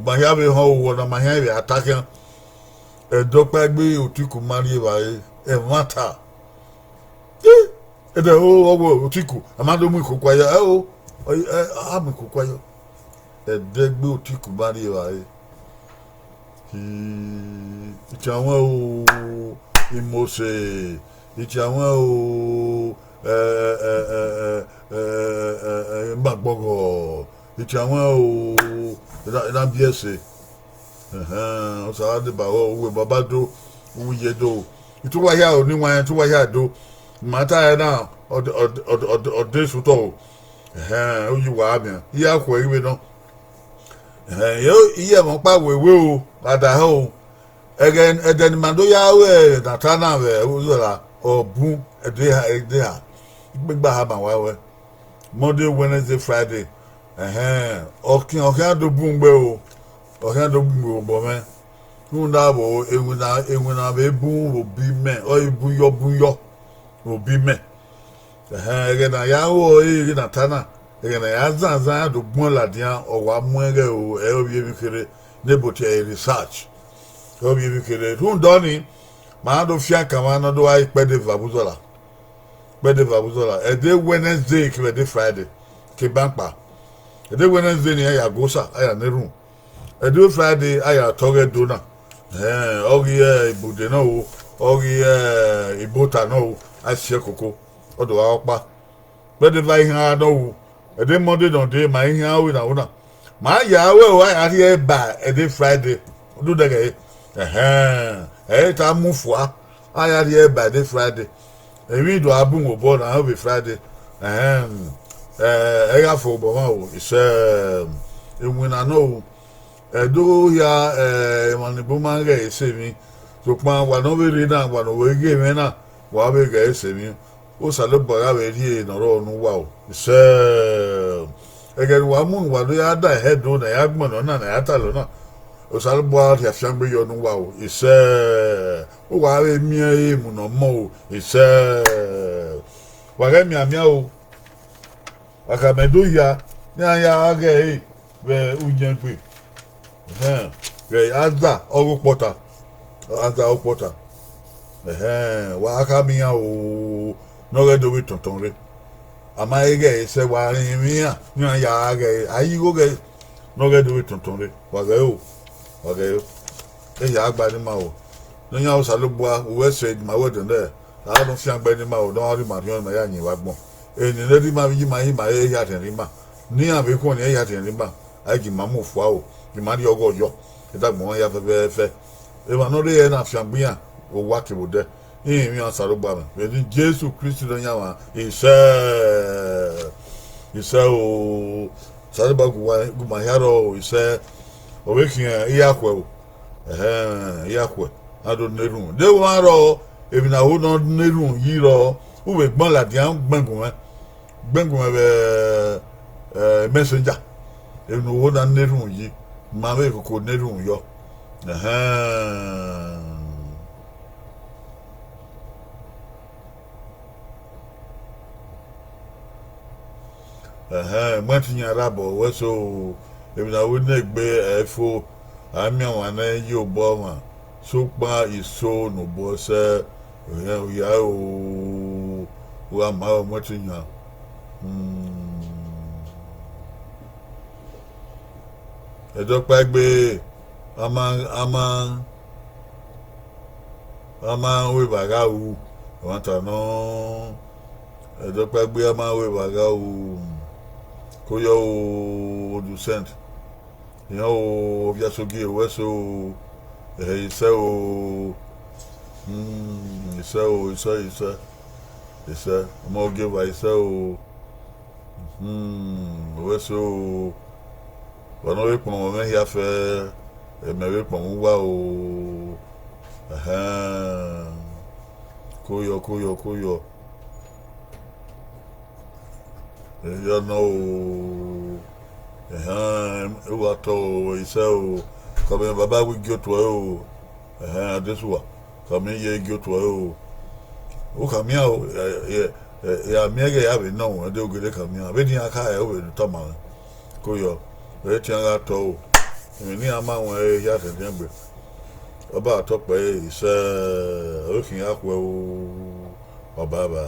Bahia be ho wo na mahia be attacking dokpa gbe otiku mari bae e mata e de o otiku amado mu ikokwa ya o am ikokwa yo e de gbe otiku mari bae ìtàwọn o ìmọ̀ọ́sẹ̀ ìtàwọn o gbàgbọ́gọ̀ ìtàwọn o ìdábíẹ̀sẹ̀ ọ̀sán àdìbàwọ̀ owó babadó owó yẹdó ìtúwáyà ò níwọ̀n yẹn túwáyà dó màtá yẹn náà ọ̀dẹ́ sùtọ̀ o ó yí wàá mìíràn yíyá kọ̀ ìwé náà iye mọ̀ pa wèwé o àdàhẹ́ o ẹ̀dẹ̀nìmàdó yà wẹ̀ nàtánà wẹ̀ ọ̀zọ̀là ọ̀bùn ẹ̀dẹ̀ hà gbégbá ha mà wáwẹ̀ Monday Wednesday Friday ọ̀kìn àdóbùn gbé o ọ̀kìn àdóbùn gbé o bọ̀ mẹ́ fún dàbọ̀ ewu nà bẹ̀ bùn òbí mẹ́ ọ̀ bùn yọ òbí mẹ́ ẹ̀gẹ̀ nà yà wọ̀ ẹ̀yẹ nàtánà ẹ̀gẹ̀ yà zanzan àdóbùn làdìyàn ọ̀wà mú ẹ̀gẹ̀ o ẹ̀ ọ̀ bí ebi kéré n'ebòtí ẹ̀ research ọ̀ bí ebi kéré fún dọ́ni màá do fia kàmá náà do wáyé pẹ́ẹ́dẹ́ vabuzọ́là ẹ̀dẹ́ Wednesday kí ẹ̀dẹ́ Friday kí bánkpà ẹ̀dẹ́ Wednesday ni ẹ̀yà gosa ẹ̀yà nírun ẹ̀dẹ́ Friday ẹ̀yà tọ́gẹ̀ dona ọ̀gì ìbòdè náà o ọ̀gì ìbòtà náà o àṣìṣe kòkó ọ̀dọ̀ wa ọ̀pá pẹ́ẹ́dẹ́ bá ihe náà o ẹ̀dẹ́ Monday náà dé màá ihe náà wí náà wọ́n náà màá yà á wẹ̀ wá àti ẹ̀ bá ẹ̀dẹ́ Friday ọdún dẹ́gẹ̀ yìí ta mú fua ayé àti ẹ̀ bá ẹ̀dẹ́ Friday èmi ìdò abúŋ ò bọ́ náà ó bẹ Friday ẹ̀yà fò bọ̀ máa wò ìṣe ìwìn náà o ẹ̀dọ́ ya ìmọ̀nìbó máa ń rẹ̀ ẹ̀ṣẹ̀ mi ṣùgbọ́n wà náà wọ́n rí náà wà náà wọ́n gé mi náà wà á bẹ̀ rẹ̀ ẹ̀ṣẹ̀ mi ó sàlẹ̀ bọ̀rọ̀ àwẹ̀ rí ìnọ̀rọ̀ ọ̀nù wà o ìṣe ẹ̀gẹ̀rù wà mú wà ló yá dá ẹ̀hẹ́dùn náà yá gbọ̀nà náà náà yá tà lọ́nà ó sàlẹ̀ bọ̀ àti àfihàngbé yọnu wà o ìṣe ó wà á rẹ̀ mí ẹ̀ múnà mọ́ o ìṣe wà rẹ̀ mí àmì o àkàmẹ́dó ya ní àyà àgẹ̀ ẹ̀ bẹ̀ oúnjẹ pé rẹ̀ àzà ọ̀rọ̀ pọ̀tà wà á ká mi yàn o n'ọ̀rẹ́ dòwe tuntun rẹ̀ àmà ẹ̀gẹ̀ ẹ̀ṣẹ̀ wà rìn mí yàn ní àyà àgẹ̀ àyíkó gẹ̀ n'ọ̀rẹ́ dòwe tuntun rẹ̀ wà rẹ̀ o ẹ̀yà àgbà ni mà o ní yàn ó sàlùbọ̀ òwò ẹ̀ṣẹ̀ ìdìmọ̀ àwọ̀ dùn dẹ̀ àwọn fi àgbẹ̀ ni mà o náà rí màrí ọ̀nà yà yìn wá gbọ̀n èyí lẹ́dí máa yí máa ẹ̀yà tẹ̀lé mà ní àbíkún ní ẹ̀yà tẹ̀lé mà àyíkì máa mú fún wa o ìmọ̀ àdí ọgọ́ ọjọ́ ìdàgbọ̀n wọn yà fẹ́fẹ́fẹ́ ìmọ̀ náà lè yẹ náà fi àgbéyàn owó àkèwò dẹ́ yìnyín mi hàn sàrò gbà mí pẹ̀lú Jésù Kristi ló ń yà wọ́n ìṣẹ́ o sàrìbà gùmà yàrá o ìṣẹ́ òwe kìíyàn ìyàkwẹ̀ o ìyàkwẹ̀ adó nírun déwọ́n arọ èmi náà ó náà nírun yìí rọ wúwo gbọ́n làdìyàn gbẹ̀ngùn bẹ́ẹ̀ messenger èmi náà ó náà nírun yìí màá bẹ́ẹ̀ kókó nírun yọ. Mọ́tìyàn arábọ̀ wẹ́sọ̀ ìbìnàwó náà gbé ẹ̀fọ́ àmì àwọn àná yóò bọ́ wọn sópa ìṣó nùbọ̀ sẹ́ ìyá o wà máa mọ́tìyàn. Ẹjọ́ pẹ́ gbé a máa ń wé bàgá wù àwọn tàná ẹjọ́ pẹ́ gbé a máa ń wé bàgá wù. Koyo Lucent ìyẹn o Obiasogi ewéso ìṣe o ìṣe ọmọ oge wa ìṣe o ewéso ọ̀nà wípọ̀ wọn mẹ́hìn afẹ́ ẹ̀mẹ̀wípọ̀ ń wá o kóyọ. You know, what so come in, Baba, we go to this one. Come in, you go to oh, come here, yeah, me, I have no, I do get come here. When you are over the Tama, Koyo, wait, young at all. èmi ní àmà àwọn ẹ̀yà tẹ̀lé ẹ̀gbẹ́ ọba àtọ́pẹ́ ìṣe òkè àpò ọba àbá.